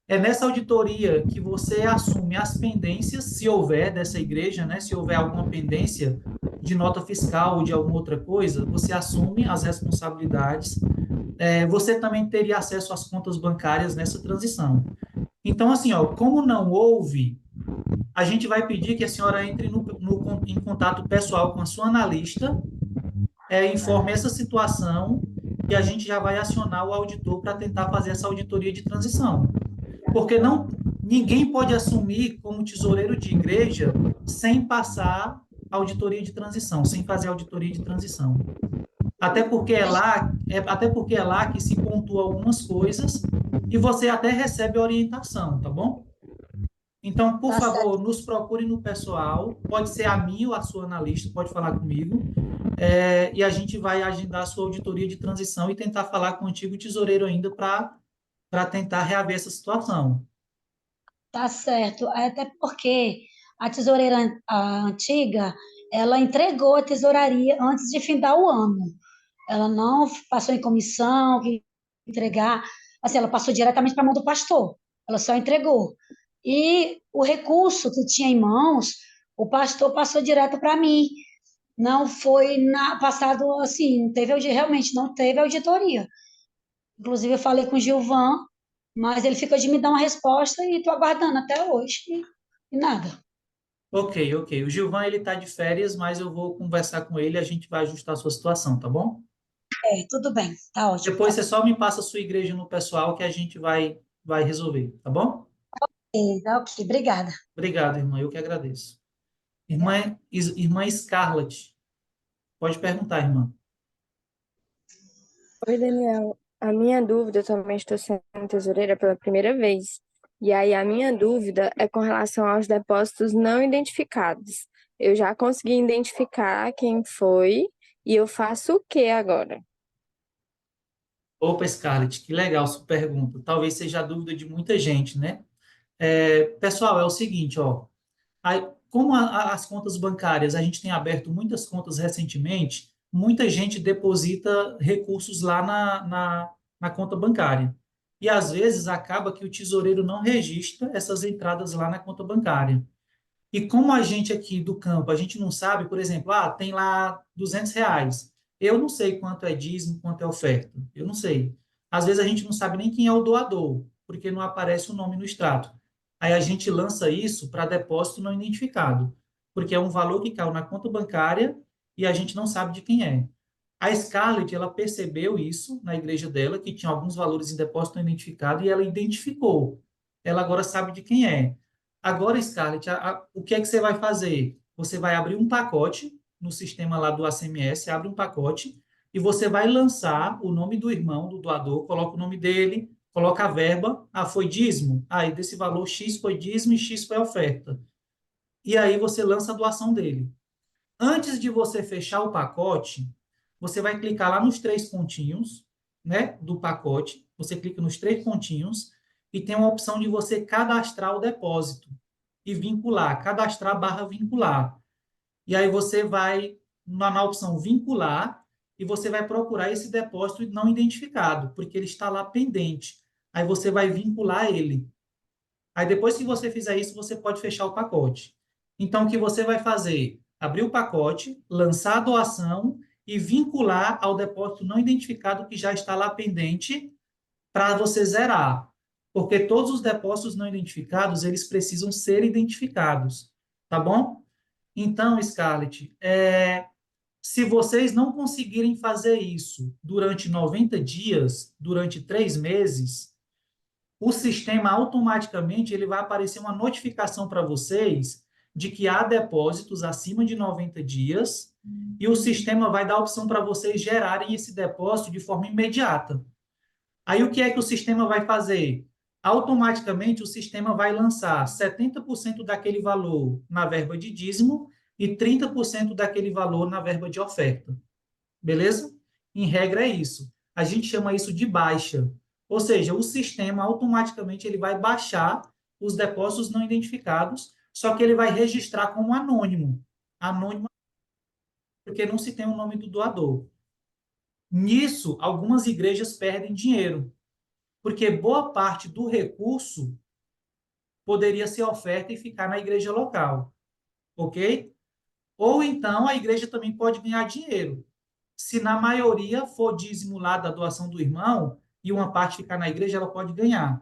É nessa auditoria que você assume as pendências, se houver dessa igreja, né? Se houver alguma pendência de nota fiscal ou de alguma outra coisa, você assume as responsabilidades. Você também teria acesso às contas bancárias nessa transição. Então, assim, ó, como não houve, a gente vai pedir que a senhora entre em contato pessoal com a sua analista, informe essa situação e a gente já vai acionar o auditor para tentar fazer essa auditoria de transição. Porque ninguém pode assumir como tesoureiro de igreja sem passar auditoria de transição, sem fazer auditoria de transição. Até porque é lá que se pontua algumas coisas e você até recebe orientação, tá bom? Então, por Tá certo. favor, nos procure no pessoal, pode ser a mim ou a sua analista, pode falar comigo, e a gente vai agendar a sua auditoria de transição e tentar falar com o antigo tesoureiro ainda para tentar reaver essa situação. Tá certo. Até porque a tesoureira antiga, ela entregou a tesouraria antes de findar o ano. Ela não passou em comissão, que entregar. Assim, ela passou diretamente para a mão do pastor. Ela só entregou. E o recurso que tinha em mãos, o pastor passou direto para mim. Não foi passado assim, realmente não teve auditoria. Inclusive, eu falei com o Gilvan, mas ele ficou de me dar uma resposta e estou aguardando até hoje. E nada. Ok, ok. O Gilvan, ele está de férias, mas eu vou conversar com ele e a gente vai ajustar a sua situação, tá bom? Tudo bem, tá ótimo. Depois você só me passa a sua igreja no pessoal que a gente vai resolver, tá bom? Tá ok, obrigada. Obrigado, irmã. Eu que agradeço. Irmã Scarlett, pode perguntar, irmã. Oi, Daniel. A minha dúvida, eu também estou sendo tesoureira pela primeira vez. E aí, a minha dúvida é com relação aos depósitos não identificados. Eu já consegui identificar quem foi e eu faço o que agora? Opa, Scarlett, que legal sua pergunta. Talvez seja a dúvida de muita gente, né? Pessoal, é o seguinte, ó. Como as contas bancárias, a gente tem aberto muitas contas recentemente, muita gente deposita recursos lá na conta bancária. E às vezes acaba que o tesoureiro não registra essas entradas lá na conta bancária. E como a gente aqui do campo, a gente não sabe, por exemplo, tem lá R$ 200. Eu não sei quanto é dízimo, quanto é oferta. Eu não sei. Às vezes a gente não sabe nem quem é o doador, porque não aparece o nome no extrato. Aí a gente lança isso para depósito não identificado, porque é um valor que caiu na conta bancária e a gente não sabe de quem é. A Scarlett, ela percebeu isso na igreja dela, que tinha alguns valores em depósito não identificado, e ela identificou. Ela agora sabe de quem é. Agora, Scarlett, o que é que você vai fazer? Você vai abrir um pacote no sistema lá do ACMS, abre um pacote e você vai lançar o nome do irmão, do doador, coloca o nome dele, coloca a verba, foi dízimo? Aí desse valor X foi dízimo e X foi oferta. E aí você lança a doação dele. Antes de você fechar o pacote, você vai clicar lá nos 3 pontinhos, né, do pacote. Você clica nos 3 pontinhos e tem uma opção de você cadastrar o depósito e vincular, cadastrar barra vincular. E aí você vai na opção vincular e você vai procurar esse depósito não identificado, porque ele está lá pendente. Aí você vai vincular ele. Aí depois que você fizer isso, você pode fechar o pacote. Então, o que você vai fazer? Abrir o pacote, lançar a doação e vincular ao depósito não identificado que já está lá pendente para você zerar. Porque todos os depósitos não identificados, eles precisam ser identificados. Tá bom? Então, Scarlett, se vocês não conseguirem fazer isso durante 90 dias, durante 3 meses, o sistema automaticamente ele vai aparecer uma notificação para vocês de que há depósitos acima de 90 dias e o sistema vai dar a opção para vocês gerarem esse depósito de forma imediata. Aí o que é que o sistema vai fazer? Automaticamente o sistema vai lançar 70% daquele valor na verba de dízimo e 30% daquele valor na verba de oferta. Beleza? Em regra é isso. A gente chama isso de baixa. Ou seja, o sistema automaticamente ele vai baixar os depósitos não identificados, só que ele vai registrar como anônimo. Anônimo porque não se tem o nome do doador. Nisso, algumas igrejas perdem dinheiro, porque boa parte do recurso poderia ser oferta e ficar na igreja local, ok? Ou então a igreja também pode ganhar dinheiro. Se na maioria for dízimo lá da doação do irmão e uma parte ficar na igreja, ela pode ganhar.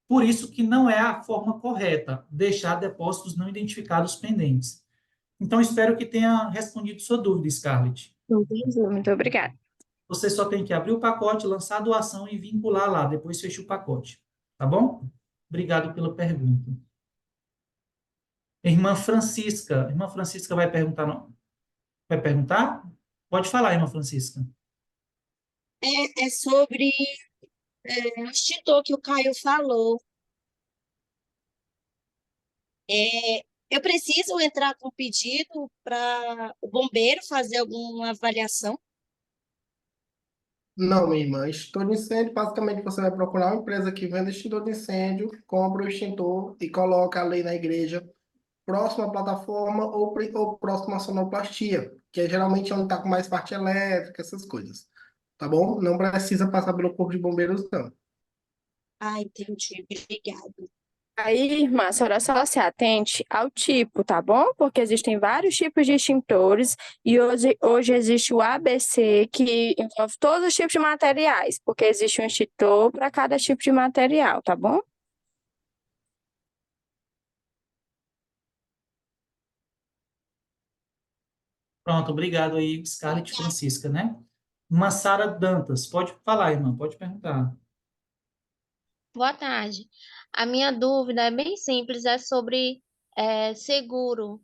Por isso que não é a forma correta deixar depósitos não identificados pendentes. Então, espero que tenha respondido sua dúvida, Scarlett. Entendi, muito obrigada. Você só tem que abrir o pacote, lançar a doação e vincular lá, depois fecha o pacote. Tá bom? Obrigado pela pergunta. Irmã Francisca vai perguntar, não? Vai perguntar? Pode falar, irmã Francisca. É sobre o extintor que o Caio falou. Eu preciso entrar com pedido para o bombeiro fazer alguma avaliação? Não, minha irmã, extintor de incêndio, basicamente você vai procurar uma empresa que venda extintor de incêndio, compra o extintor e coloca ali na igreja, próximo à plataforma ou próximo à sonoplastia, que é geralmente onde está com mais parte elétrica, essas coisas. Tá bom? Não precisa passar pelo corpo de bombeiros, não. Ah, entendi. Obrigada. Aí, irmã, a senhora só se atente ao tipo, tá bom? Porque existem vários tipos de extintores e hoje existe o ABC, que envolve todos os tipos de materiais, porque existe um extintor para cada tipo de material, tá bom? Pronto, obrigado aí, Scarlett Francisca, né? Massara Dantas, pode falar, irmã, pode perguntar. Boa tarde. A minha dúvida é bem simples, é sobre seguro.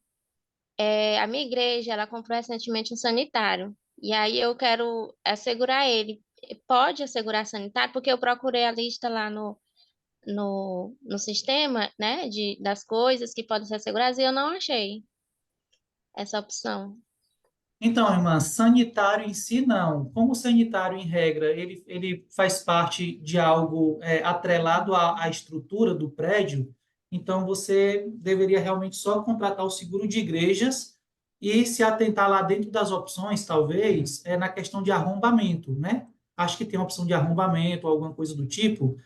A minha igreja, ela comprou recentemente um sanitário, e aí eu quero assegurar ele. Pode assegurar sanitário? Porque eu procurei a lista lá no sistema, né, das coisas que podem ser asseguradas, e eu não achei essa opção. Então, irmã, sanitário em si, não. Como sanitário, em regra, ele faz parte de algo atrelado à estrutura do prédio, então você deveria realmente só contratar o seguro de igrejas e se atentar lá dentro das opções, talvez, na questão de arrombamento, né? Acho que tem a opção de arrombamento ou alguma coisa do tipo,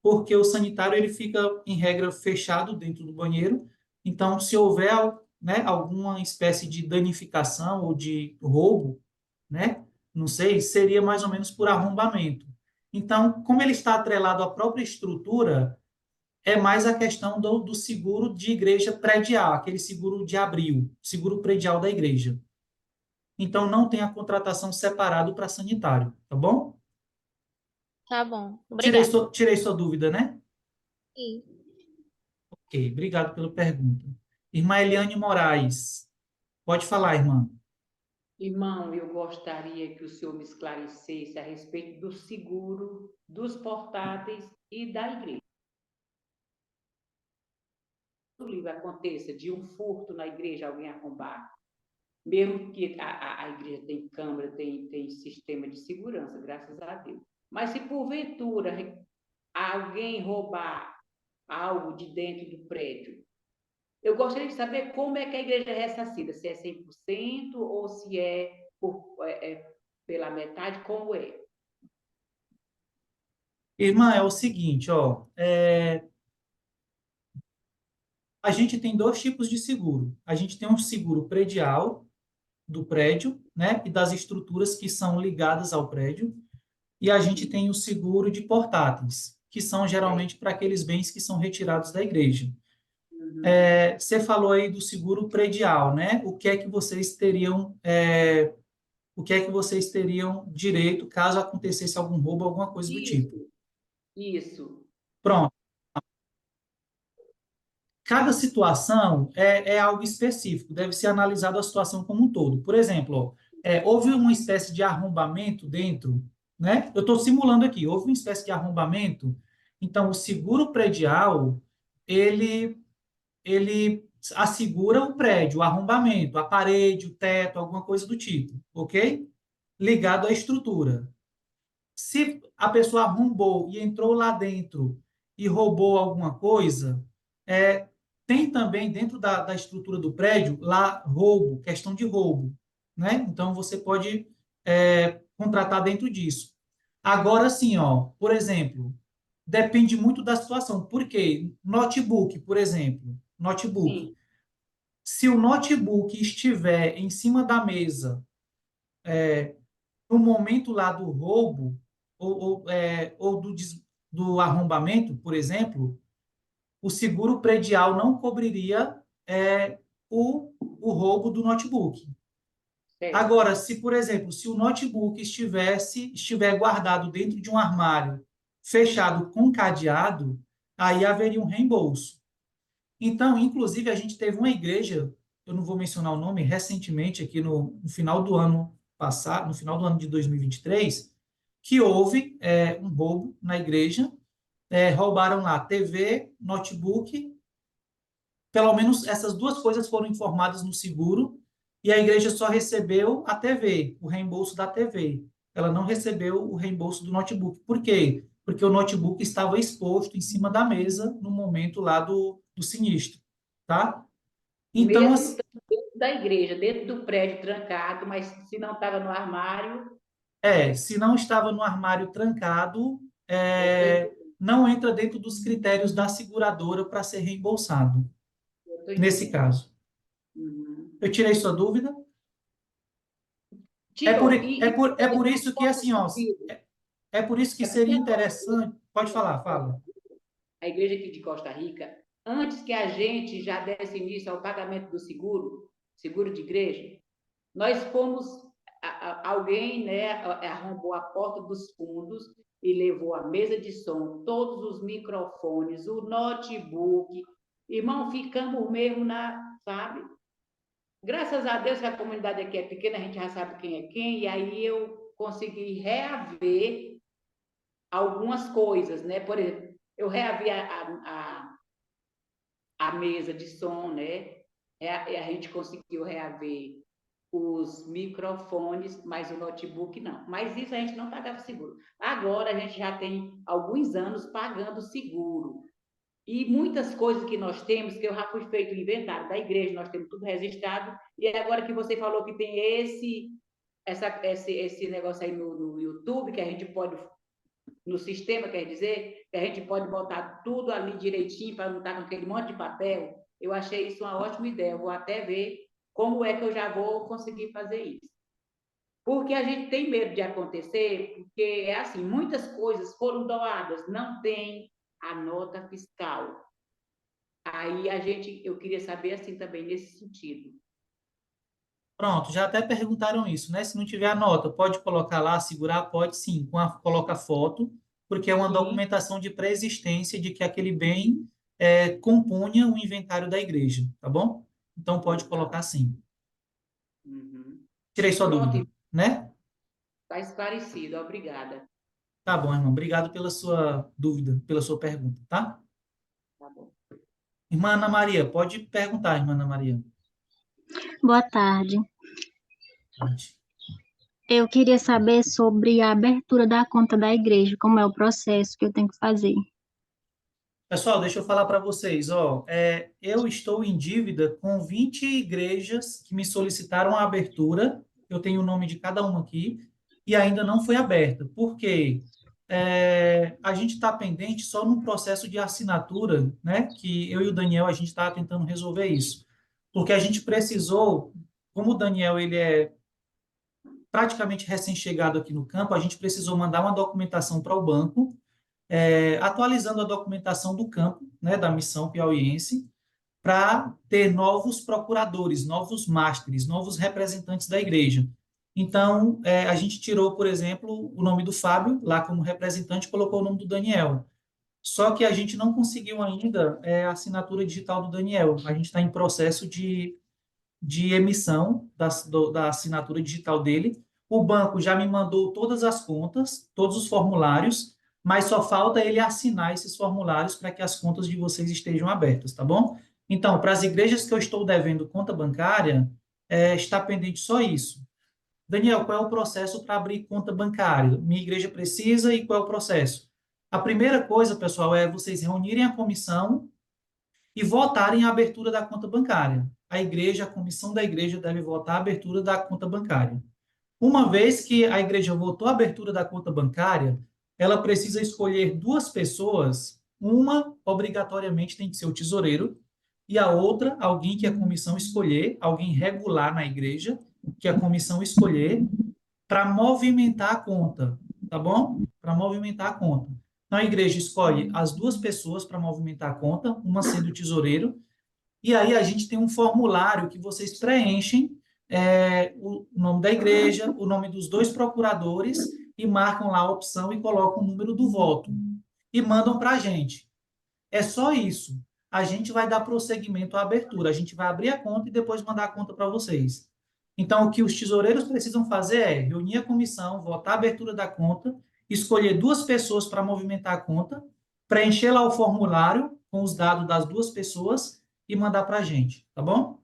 porque o sanitário ele fica, em regra, fechado dentro do banheiro. Então, se houver, né, alguma espécie de danificação ou de roubo, né, não sei, seria mais ou menos por arrombamento. Então, como ele está atrelado à própria estrutura, é mais a questão do seguro de igreja predial, aquele seguro de abril, seguro predial da igreja. Então, não tem a contratação separado para sanitário, tá bom? Tá bom, Tirei obrigada. sua dúvida, né? Sim. Ok, obrigado pela pergunta. Irmã Eliane Moraes, pode falar, irmã. Irmão, eu gostaria que o senhor me esclarecesse a respeito do seguro dos portáteis e da igreja. Se aconteça de um furto na igreja, alguém arrombar, mesmo que a igreja tem câmera, tem sistema de segurança, graças a Deus. Mas se porventura alguém roubar algo de dentro do prédio, eu gostaria de saber como é que a igreja é ressarcida, se é 100% ou se pela metade, como é? Irmã, é o seguinte, ó, a gente tem dois tipos de seguro. A gente tem um seguro predial do prédio, né, e das estruturas que são ligadas ao prédio, e a gente tem o seguro de portáteis, que são geralmente para aqueles bens que são retirados da igreja. Você falou aí do seguro predial, né? O que é que vocês teriam, o que é que vocês teriam direito caso acontecesse algum roubo, alguma coisa do tipo? Isso. Pronto. Cada situação é algo específico, deve ser analisado a situação como um todo. Por exemplo, ó, houve uma espécie de arrombamento dentro, né? Eu estou simulando aqui, houve uma espécie de arrombamento, então o seguro predial, ele assegura o prédio, o arrombamento, a parede, o teto, alguma coisa do tipo, ok? Ligado à estrutura. Se a pessoa arrombou e entrou lá dentro e roubou alguma coisa, tem também dentro da estrutura do prédio lá roubo, questão de roubo, né? Então você pode contratar dentro disso. Agora sim, ó, por exemplo, depende muito da situação. Por quê? Notebook, por exemplo, notebook. Sim. Se o notebook estiver em cima da mesa no momento lá do roubo ou do arrombamento, por exemplo, o seguro predial não cobriria o roubo do notebook. Certo. Agora, se, por exemplo, se o notebook estiver guardado dentro de um armário fechado com cadeado, aí haveria um reembolso. Então, inclusive, a gente teve uma igreja, eu não vou mencionar o nome, recentemente, aqui no final do ano passado, no final do ano de 2023, que houve um roubo na igreja, roubaram lá TV, notebook, pelo menos essas duas coisas foram informadas no seguro, e a igreja só recebeu a TV, o reembolso da TV. Ela não recebeu o reembolso do notebook. Por quê? Porque o notebook estava exposto em cima da mesa no momento lá do sinistro, tá? Então, Mesmo assim, dentro da igreja, dentro do prédio trancado, mas se não estava no armário, se não estava no armário trancado, não entra dentro dos critérios da seguradora para ser reembolsado, eu estou nesse entendendo. caso. Uhum. Eu tirei sua dúvida? Tirou. É por isso que, assim, ó, Civil, é por isso que seria interessante. Pode falar, fala. a igreja aqui de Costa Rica, antes que a gente já desse início ao pagamento do seguro de igreja, nós fomos, alguém, né, arrombou a porta dos fundos e levou a mesa de som, todos os microfones, o notebook. Irmão, ficamos mesmo sabe? Graças a Deus que a comunidade aqui é pequena, a gente já sabe quem é quem, e aí eu consegui reaver algumas coisas, né? Por exemplo, eu reavi a mesa de som, né? A gente conseguiu reaver os microfones, mas o notebook não. Mas isso a gente não pagava seguro. Agora a gente já tem alguns anos pagando seguro. E muitas coisas que nós temos, que eu já fui feito o inventário da igreja, nós temos tudo registrado, e agora que você falou que tem esse negócio aí no YouTube, que a gente pode, no sistema, quer dizer, que a gente pode botar tudo ali direitinho para não estar com aquele monte de papel, eu achei isso uma ótima ideia. Eu vou até ver como é que eu já vou conseguir fazer isso. Porque a gente tem medo de acontecer, porque é assim, muitas coisas foram doadas, não tem a nota fiscal. Aí eu queria saber assim também nesse sentido. Pronto, já até perguntaram isso, né? Se não tiver a nota, pode colocar lá, segurar? Pode sim, coloca foto, porque é uma Sim. documentação de pré-existência de que aquele bem compunha o inventário da igreja, tá bom? Então pode colocar sim. Uhum. Tirei sua Pronto, dúvida, né? está esclarecido, obrigada. Tá bom, irmão. Obrigado pela sua dúvida, pela sua pergunta, tá? Tá bom. Irmã Ana Maria, pode perguntar, irmã Ana Maria. Boa tarde. Gente. Eu queria saber sobre a abertura da conta da igreja, como é o processo que eu tenho que fazer. Pessoal, deixa eu falar para vocês, ó, eu estou em dívida com 20 igrejas que me solicitaram a abertura, eu tenho o nome de cada uma aqui, e ainda não foi aberta. Por quê? A gente está pendente só no processo de assinatura, né? Que eu e o Daniel, a gente está tentando resolver isso. Porque a gente precisou, como o Daniel, ele é praticamente recém-chegado aqui no campo, a gente precisou mandar uma documentação para o banco, atualizando a documentação do campo, né, da missão piauiense, para ter novos procuradores, novos másteres, novos representantes da igreja. Então, a gente tirou, por exemplo, o nome do Fábio, lá como representante, colocou o nome do Daniel. Só que a gente não conseguiu ainda a assinatura digital do Daniel. A gente está em processo de emissão da assinatura digital dele. O banco já me mandou todas as contas, todos os formulários, mas só falta ele assinar esses formulários para que as contas de vocês estejam abertas, tá bom? Então, para as igrejas que eu estou devendo conta bancária, está pendente só isso. Daniel, qual é o processo para abrir conta bancária? Minha igreja precisa e qual é o processo? A primeira coisa, pessoal, é vocês reunirem a comissão e votarem a abertura da conta bancária. A igreja, a comissão da igreja deve votar a abertura da conta bancária. Uma vez que a igreja votou a abertura da conta bancária, ela precisa escolher duas pessoas, uma obrigatoriamente tem que ser o tesoureiro, e a outra, alguém que a comissão escolher, alguém regular na igreja, que a comissão escolher, para movimentar a conta, tá bom? Para movimentar a conta. Então, a igreja escolhe as duas pessoas para movimentar a conta, uma sendo o tesoureiro, e aí a gente tem um formulário que vocês preenchem o nome da igreja, o nome dos dois procuradores, e marcam lá a opção e colocam o número do voto. E mandam para a gente. É só isso. A gente vai dar prosseguimento à abertura. A gente vai abrir a conta e depois mandar a conta para vocês. Então, o que os tesoureiros precisam fazer é reunir a comissão, votar a abertura da conta, escolher duas pessoas para movimentar a conta, preencher lá o formulário com os dados das duas pessoas e mandar para a gente, tá bom?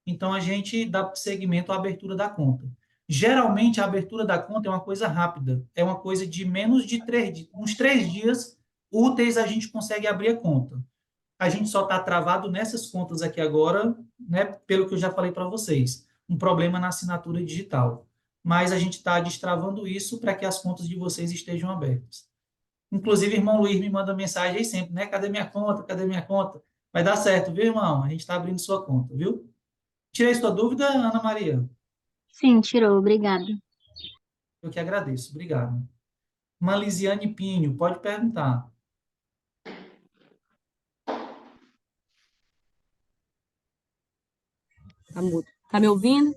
Então, a gente dá seguimento à abertura da conta. Geralmente, a abertura da conta é uma coisa rápida, é uma coisa de menos de 3 dias, uns 3 dias úteis a gente consegue abrir a conta. A gente só está travado nessas contas aqui agora, né, pelo que eu já falei para vocês, um problema na assinatura digital. Mas a gente está destravando isso para que as contas de vocês estejam abertas. Inclusive, irmão Luiz me manda mensagem aí sempre, né? Cadê minha conta? Cadê minha conta? Vai dar certo, viu, irmão? A gente está abrindo sua conta, viu? Tirei sua dúvida, Ana Maria? Sim, tirou, obrigada. Eu que agradeço, obrigado. Malisiane Pinho, pode perguntar. Tá me ouvindo?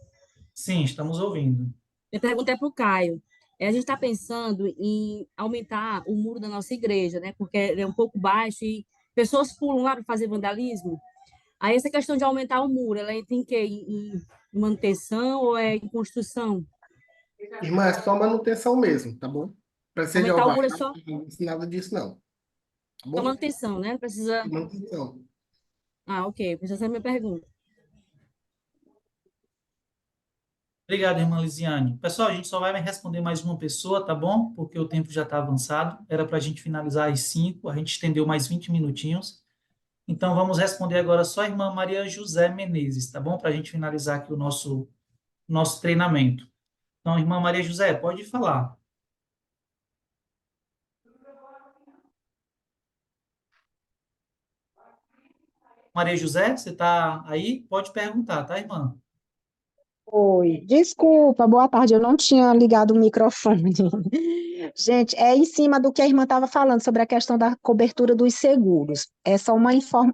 Sim, estamos ouvindo. Minha pergunta é para o Caio. A gente está pensando em aumentar o muro da nossa igreja, né? Porque ele é um pouco baixo e pessoas pulam lá para fazer vandalismo. Aí essa questão de aumentar o muro, ela tem que ir em manutenção ou é em construção? Irmã, é só manutenção mesmo, tá bom? Precisa de Aumentar o muro é só, alvará, não precisa nada disso, não. Tá só bom? manutenção, né? Não precisa. Manutenção. Ah, ok. Precisa ser a minha pergunta. Obrigado, irmã Lisiane. Pessoal, a gente só vai responder mais uma pessoa, tá bom? Porque o tempo já está avançado. Era para a gente finalizar às 5, a gente estendeu mais 20 minutinhos. Então, vamos responder agora só a irmã Maria José Menezes, tá bom? Para a gente finalizar aqui o nosso treinamento. Então, irmã Maria José, pode falar. Maria José, você está aí? Pode perguntar, tá, irmã? Oi, desculpa, boa tarde, eu não tinha ligado o microfone. Gente, é em cima do que a irmã estava falando sobre a questão da cobertura dos seguros. É só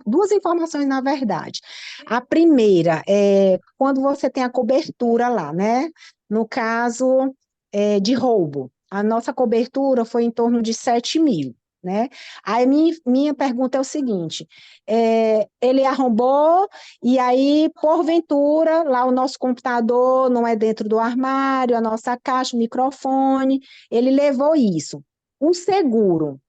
duas informações, na verdade. A primeira é quando você tem a cobertura lá, né? No caso, de roubo. A nossa cobertura foi em torno de 7 mil, né? Aí minha pergunta é o seguinte: ele arrombou e aí, porventura, lá o nosso computador não é dentro do armário, a nossa caixa, o microfone, ele levou isso. O seguro,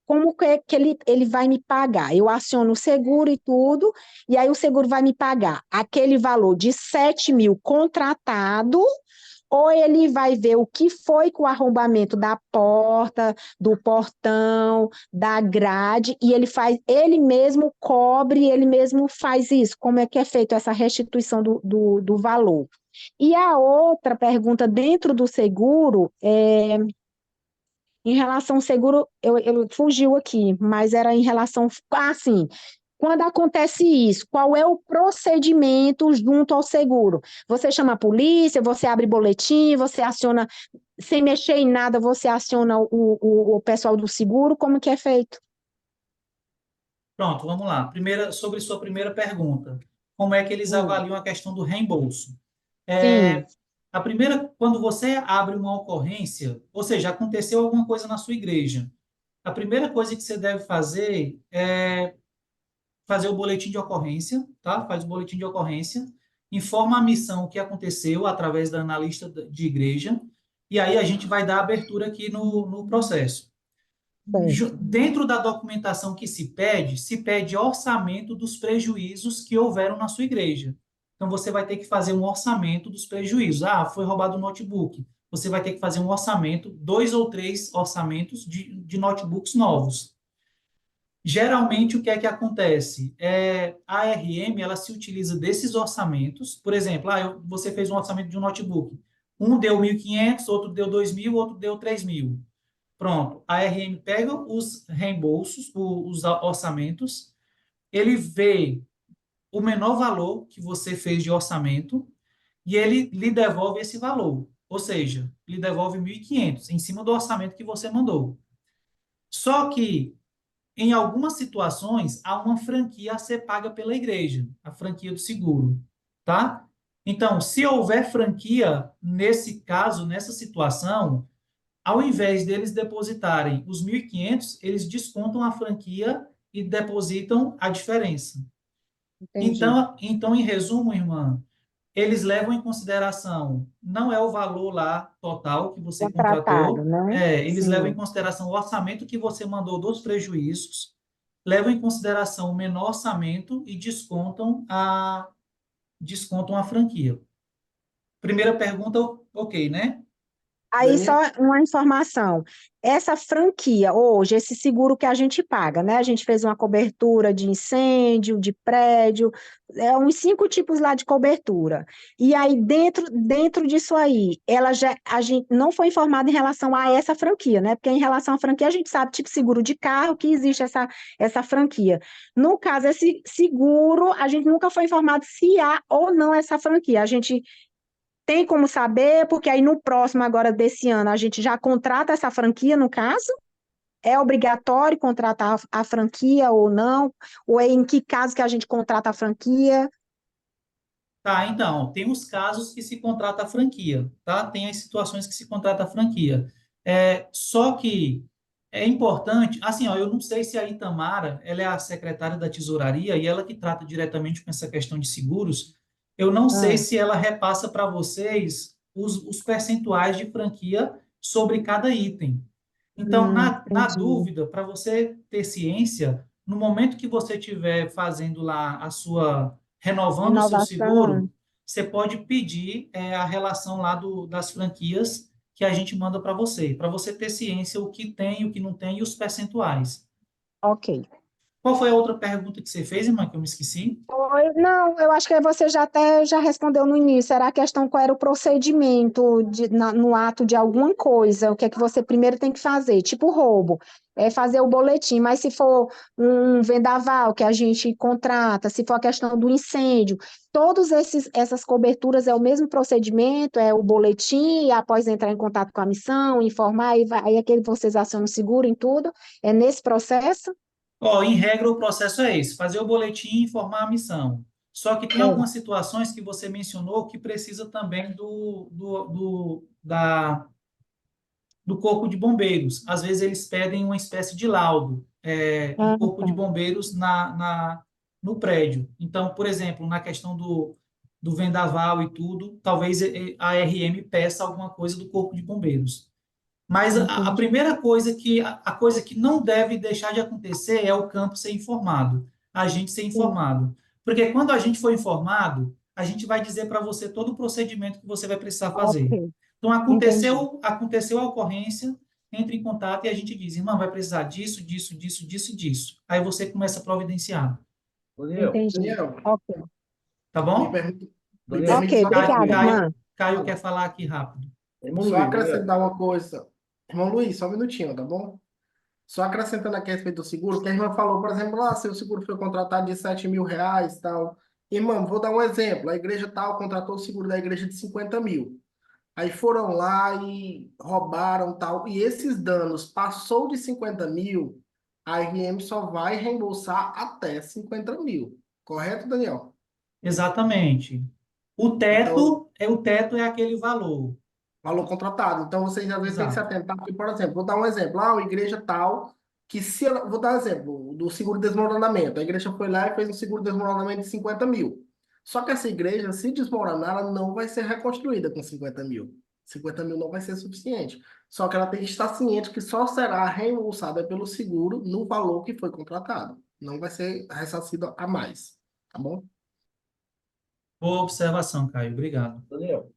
como que ele vai me pagar? Eu aciono o seguro e tudo, e aí o seguro vai me pagar aquele valor de 7 mil contratado, ou ele vai ver o que foi com o arrombamento da porta, do portão, da grade, e ele mesmo cobre, ele mesmo faz isso. Como é que é feito essa restituição do valor? E a outra pergunta dentro do seguro, em relação ao seguro, eu fugiu aqui, mas era em relação, assim, quando acontece isso, qual é o procedimento junto ao seguro? Você chama a polícia, você abre boletim, você aciona, sem mexer em nada, você aciona o pessoal do seguro, como que é feito? Pronto, vamos lá. Sobre sua primeira pergunta, como é que eles avaliam a questão do reembolso? Sim, A primeira, quando você abre uma ocorrência, ou seja, aconteceu alguma coisa na sua igreja, a primeira coisa que você deve fazer é fazer o boletim de ocorrência, tá? Faz o boletim de ocorrência, informa a missão o que aconteceu através da analista de igreja, e aí a gente vai dar abertura aqui no processo. certo. Dentro da documentação que se pede orçamento dos prejuízos que houveram na sua igreja. Então, você vai ter que fazer um orçamento dos prejuízos. Ah, foi roubado o notebook. Você vai ter que fazer um orçamento, 2 ou 3 orçamentos de notebooks novos. Geralmente, o que é que acontece? A ARM, ela se utiliza desses orçamentos. Por exemplo, você fez um orçamento de um notebook. Um deu 1.500, outro deu 2.000, outro deu 3.000. Pronto, a ARM pega os reembolsos, os orçamentos, ele vê o menor valor que você fez de orçamento e ele lhe devolve esse valor. Ou seja, lhe devolve 1.500 em cima do orçamento que você mandou. Só que, em algumas situações, há uma franquia a ser paga pela igreja, a franquia do seguro, tá? Então, se houver franquia, nesse caso, nessa situação, ao invés deles depositarem os 1.500, eles descontam a franquia e depositam a diferença. Entendi. Então, em resumo, irmã, eles levam em consideração, não é o valor lá total que você Contratado, contratou, né? eles levam em Sim. consideração o orçamento que você mandou dos prejuízos, levam em consideração o menor orçamento e descontam a franquia. Primeira pergunta, ok, né? Aí só Daí, uma informação. Essa franquia, hoje, esse seguro que a gente paga, né? A gente fez uma cobertura de incêndio, de prédio, uns 5 tipos lá de cobertura. E aí, dentro disso aí, a gente não foi informado em relação a essa franquia, né? Porque em relação à franquia, a gente sabe, tipo seguro de carro, que existe essa franquia. No caso, esse seguro, a gente nunca foi informado se há ou não essa franquia. A gente tem como saber, porque aí no próximo, agora desse ano, a gente já contrata essa franquia, no caso? É obrigatório contratar a franquia ou não? Ou é em que caso que a gente contrata a franquia? tá, então, tem os casos que se contrata a franquia, tá? Tem as situações que se contrata a franquia. Só que é importante, assim, ó, eu não sei se a Itamara, ela é a secretária da tesouraria e ela que trata diretamente com essa questão de seguros, eu não sei Ah, se ela repassa para vocês os percentuais de franquia sobre cada item. Então, na entendi. dúvida, para você ter ciência, no momento que você estiver fazendo lá renovando o seu Renovação. seguro, você pode pedir a relação lá das franquias que a gente manda para você ter ciência o que tem, o que não tem e os percentuais. Ok. Qual foi a outra pergunta que você fez, irmã, que eu me esqueci? Não, eu acho que você já respondeu no início. Era a questão qual era o procedimento no ato de alguma coisa, o que é que você primeiro tem que fazer, tipo roubo, é fazer o boletim, mas se for um vendaval que a gente contrata, se for a questão do incêndio, essas coberturas é o mesmo procedimento, é o boletim, e após entrar em contato com a missão, informar, aí aquele vocês acionam o seguro em tudo, é nesse processo? Ó, em regra, o processo é esse: fazer o boletim e informar a missão. Só que tem algumas situações que você mencionou que precisa também do Corpo de Bombeiros. Às vezes eles pedem uma espécie de laudo do Ah, Corpo de tá. Bombeiros no prédio. Então, por exemplo, na questão do vendaval e tudo, talvez a RM peça alguma coisa do Corpo de Bombeiros. Mas a Entendi. primeira coisa a coisa que não deve deixar de acontecer é o campo ser informado, a gente ser Sim. informado. Porque quando a gente for informado, a gente vai dizer para você todo o procedimento que você vai precisar fazer. Ok, Então, entendi. aconteceu a ocorrência, entre em contato e a gente diz, irmão, vai precisar disso, disso, disso, disso e disso. Aí você começa a providenciar, Daniel, Entendi. Daniel, Ok. tá me bom? permite, me Daniel, permite Ok, só obrigada, irmã. Caio quer fala. falar aqui rápido. irmão Só Luiz, Daniel. acrescentar uma coisa. Irmão Luiz, só um minutinho, tá bom? Só acrescentando aqui a respeito do seguro, que a irmã falou, por exemplo, lá, se o seguro foi contratado de 7.000 reais, tal. Irmão, vou dar um exemplo. A igreja tal contratou o seguro da igreja de 50 mil. Aí foram lá e roubaram tal. E esses danos passou de 50 mil, a RM só vai reembolsar até 50 mil. Correto, Daniel? Exatamente. Então, O teto é aquele valor. valor contratado. Então, vocês às vezes têm que se Exato. atentar, porque, por exemplo, vou dar um exemplo. Ah, a igreja tal, que se ela, vou dar um exemplo do seguro de desmoronamento. A igreja foi lá e fez um seguro de desmoronamento de 50 mil. Só que essa igreja, se desmoronar, ela não vai ser reconstruída com 50 mil. 50 mil não vai ser suficiente. Só que ela tem que estar ciente que só será reembolsada pelo seguro no valor que foi contratado. Não vai ser ressarcido a mais. Tá bom? Boa observação, Caio. Obrigado. Daniel,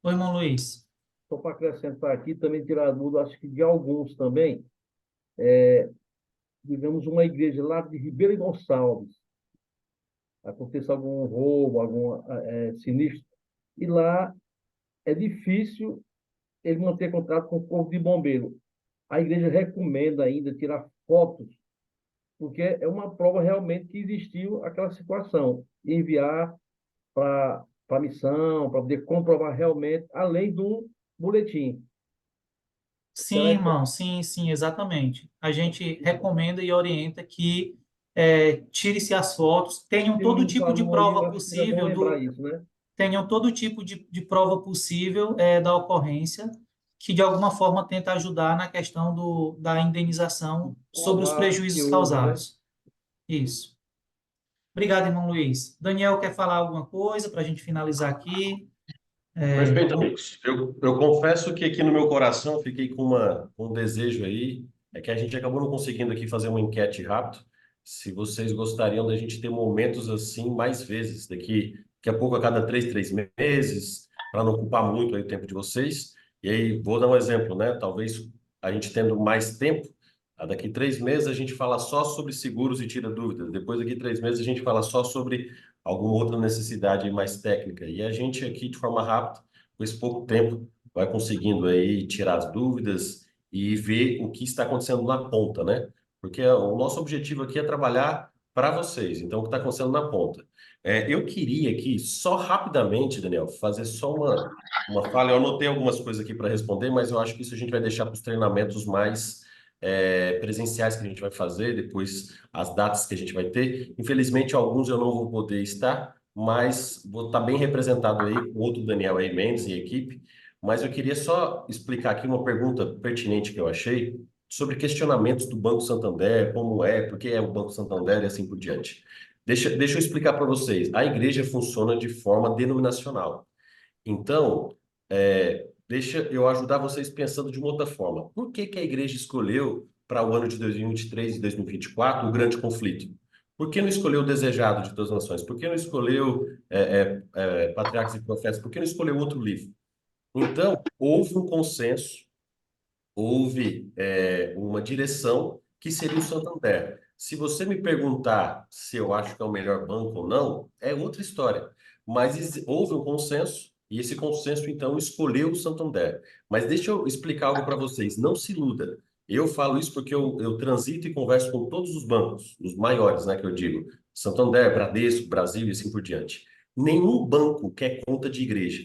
Oi, irmão Luiz. só para acrescentar aqui, também tirar a dúvida, acho que de alguns também, digamos, uma igreja lá de Ribeira Gonçalves, aconteça algum roubo, algum sinistro, e lá é difícil ele manter contato com o corpo de bombeiro. A igreja recomenda ainda tirar fotos, porque é uma prova realmente que existiu aquela situação, e enviar para a missão, para poder comprovar realmente, além do boletim. Sim, Será que irmão, sim, sim, exatamente. A gente recomenda e orienta que tire-se as fotos, tenham tem um todo tipo de aluno aí, eu prova acho que seria bom possível lembrar isso, né? tenham todo tipo de prova possível da ocorrência, que de alguma forma tenta ajudar na questão da indenização sobre os Provar que prejuízos houve, né? causados. Isso. Obrigado, irmão Luiz. Daniel quer falar alguma coisa para a gente finalizar aqui? Perfeito, amigos. Eu confesso que aqui no meu coração fiquei com um desejo aí, é que a gente acabou não conseguindo aqui fazer uma enquete rápido. Se vocês gostariam da gente ter momentos assim mais vezes, daqui a pouco, a cada três meses, para não ocupar muito aí o tempo de vocês. E aí, vou dar um exemplo, né? Talvez a gente tendo mais tempo, daqui 3 meses a gente fala só sobre seguros e tira dúvidas. Depois, daqui 3 meses, a gente fala só sobre alguma outra necessidade mais técnica. E a gente aqui, de forma rápida, com esse pouco tempo, vai conseguindo aí tirar as dúvidas e ver o que está acontecendo na ponta, né? Porque o nosso objetivo aqui é trabalhar para vocês, então o que está acontecendo na ponta. Eu queria aqui, só rapidamente, Daniel, fazer só uma fala. Eu anotei algumas coisas aqui para responder, mas eu acho que isso a gente vai deixar para os treinamentos mais presenciais que a gente vai fazer, depois as datas que a gente vai ter. Infelizmente, alguns eu não vou poder estar, mas vou estar bem representado aí com outro Daniel aí, Mendes e equipe. Mas eu queria só explicar aqui uma pergunta pertinente que eu achei sobre questionamentos do Banco Santander, como por que é o Banco Santander e assim por diante. Deixa eu explicar para vocês. A igreja funciona de forma denominacional. Então, deixa eu ajudar vocês pensando de uma outra forma. Por que que a igreja escolheu para o ano de 2023 e 2024 o grande conflito? Por que não escolheu o desejado de todas as nações? Por que não escolheu Patriarcas e Profetas? Por que não escolheu outro livro? Então, houve um consenso, houve uma direção que seria o Santander. Se você me perguntar se eu acho que é o melhor banco ou não, é outra história. Mas houve um consenso e esse consenso, então, escolheu o Santander. Mas deixa eu explicar algo para vocês. Não se iluda. Eu falo isso porque eu transito e converso com todos os bancos, os maiores, né, que eu digo. Santander, Bradesco, Brasil e assim por diante. Nenhum banco quer conta de igreja.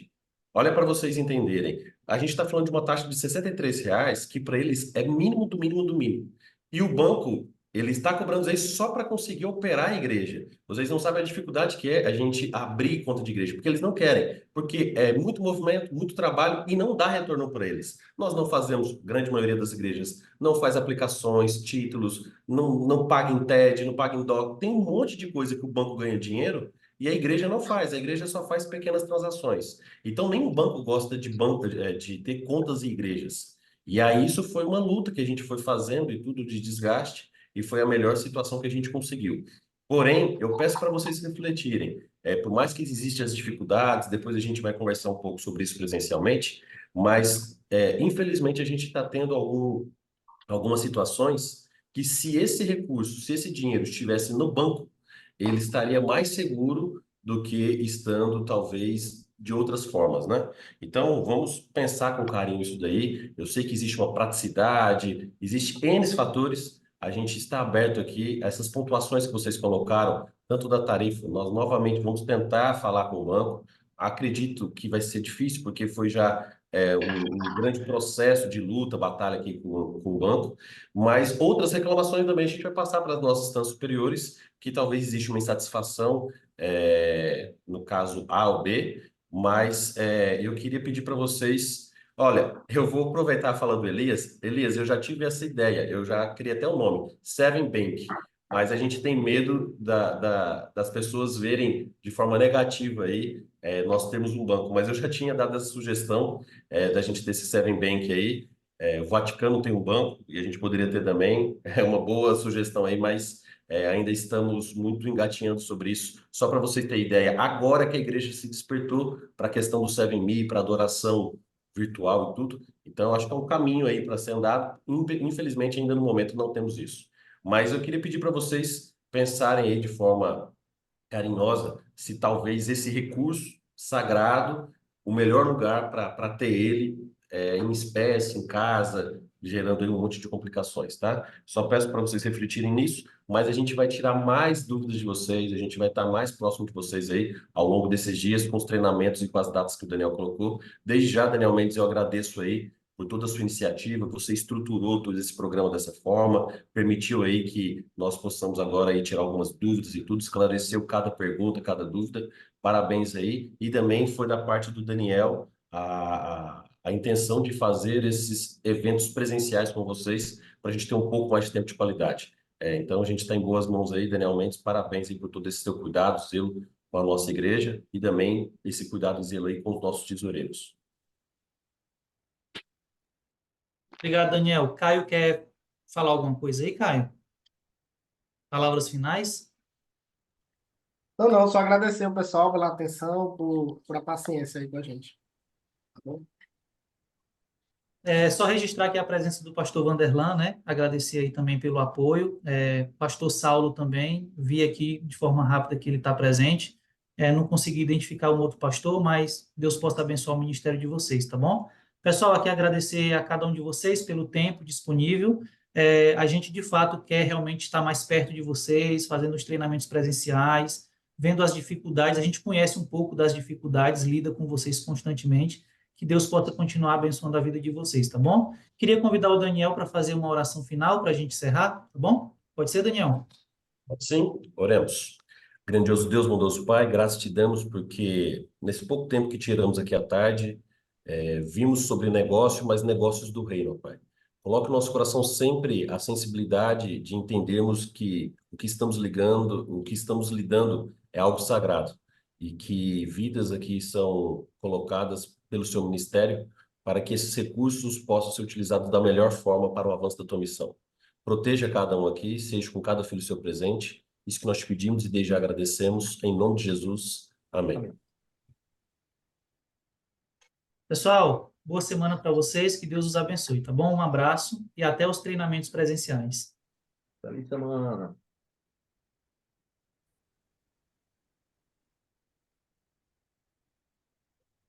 Olha para vocês entenderem. A gente está falando de uma taxa de R$ 63, que para eles é mínimo do mínimo do mínimo. E o banco, ele está cobrando isso só para conseguir operar a igreja. Vocês não sabem a dificuldade que é a gente abrir conta de igreja, porque eles não querem, porque é muito movimento, muito trabalho e não dá retorno para eles. Nós não fazemos, grande maioria das igrejas, não faz aplicações, títulos, não paga em TED, não paga em DOC. Tem um monte de coisa que o banco ganha dinheiro e a igreja não faz, a igreja só faz pequenas transações. Então, nem o banco gosta de ter contas em igrejas. E aí isso foi uma luta que a gente foi fazendo e tudo de desgaste, e foi a melhor situação que a gente conseguiu. Porém, eu peço para vocês refletirem, por mais que existam as dificuldades, depois a gente vai conversar um pouco sobre isso presencialmente, mas infelizmente a gente está tendo algumas situações que se esse recurso, se esse dinheiro estivesse no banco, ele estaria mais seguro do que estando, talvez, de outras formas, né? Então, vamos pensar com carinho isso daí. Eu sei que existe uma praticidade, existe N fatores. A gente está aberto aqui. Essas pontuações que vocês colocaram, tanto da tarifa, nós novamente vamos tentar falar com o banco. Acredito que vai ser difícil, porque foi já um grande processo de luta, batalha aqui com o banco, mas outras reclamações também a gente vai passar para as nossas instâncias superiores, que talvez exista uma insatisfação, no caso A ou B, mas eu queria pedir para vocês, olha, eu vou aproveitar falando do Elias. Elias, eu já tive essa ideia, eu já criei até o nome, Seven Bank, mas a gente tem medo das pessoas verem de forma negativa aí, nós temos um banco, mas eu já tinha dado essa sugestão da gente ter esse Seven Bank aí. O Vaticano tem um banco e a gente poderia ter também. É uma boa sugestão aí, mas ainda estamos muito engatinhando sobre isso. Só para você ter ideia, agora que a igreja se despertou para a questão do Seven Me, para adoração virtual e tudo, então acho que é um caminho aí para ser andado. Infelizmente, ainda no momento não temos isso. Mas eu queria pedir para vocês pensarem aí de forma carinhosa se talvez esse recurso sagrado, o melhor lugar para ter ele em espécie, em casa, gerando aí um monte de complicações, tá? Só peço para vocês refletirem nisso, mas a gente vai tirar mais dúvidas de vocês, a gente vai estar mais próximo de vocês aí ao longo desses dias, com os treinamentos e com as datas que o Daniel colocou. Desde já, Daniel Mendes, eu agradeço aí por toda a sua iniciativa, você estruturou todo esse programa dessa forma, permitiu aí que nós possamos agora aí tirar algumas dúvidas e tudo, esclareceu cada pergunta, cada dúvida. Parabéns aí. E também foi da parte do Daniel a intenção de fazer esses eventos presenciais com vocês para a gente ter um pouco mais de tempo de qualidade. Então a gente está em boas mãos aí, Daniel Mendes, parabéns aí por todo esse seu cuidado, zelo com a nossa igreja e também esse cuidado e zelo aí com os nossos tesoureiros. Obrigado, Daniel. Caio quer falar alguma coisa aí, Caio? Palavras finais? Não, só agradecer o pessoal pela atenção, por a paciência aí com a gente. Tá bom? Só registrar aqui a presença do pastor Vanderlan, né? Agradecer aí também pelo apoio. Pastor Saulo também, vi aqui de forma rápida que ele está presente. Não consegui identificar um outro pastor, mas Deus possa abençoar o ministério de vocês, tá bom? Pessoal, aqui agradecer a cada um de vocês pelo tempo disponível. A gente, de fato, quer realmente estar mais perto de vocês, fazendo os treinamentos presenciais, vendo as dificuldades. A gente conhece um pouco das dificuldades, lida com vocês constantemente. Que Deus possa continuar abençoando a vida de vocês, tá bom? Queria convidar o Daniel para fazer uma oração final para a gente encerrar, tá bom? Pode ser, Daniel? Sim, oremos. Grandioso Deus, bondoso Pai, graças te damos porque nesse pouco tempo que tiramos aqui à tarde, vimos sobre negócio, mas negócios do reino, Pai. Coloque no nosso coração sempre a sensibilidade de entendermos que o que estamos ligando, o que estamos lidando é algo sagrado e que vidas aqui são colocadas pelo seu ministério para que esses recursos possam ser utilizados da melhor forma para o avanço da tua missão. Proteja cada um aqui, seja com cada filho seu presente. Isso que nós te pedimos e desde já agradecemos. Em nome de Jesus. Amém. Amém. Pessoal, boa semana para vocês, que Deus os abençoe, tá bom? Um abraço e até os treinamentos presenciais. Feliz semana.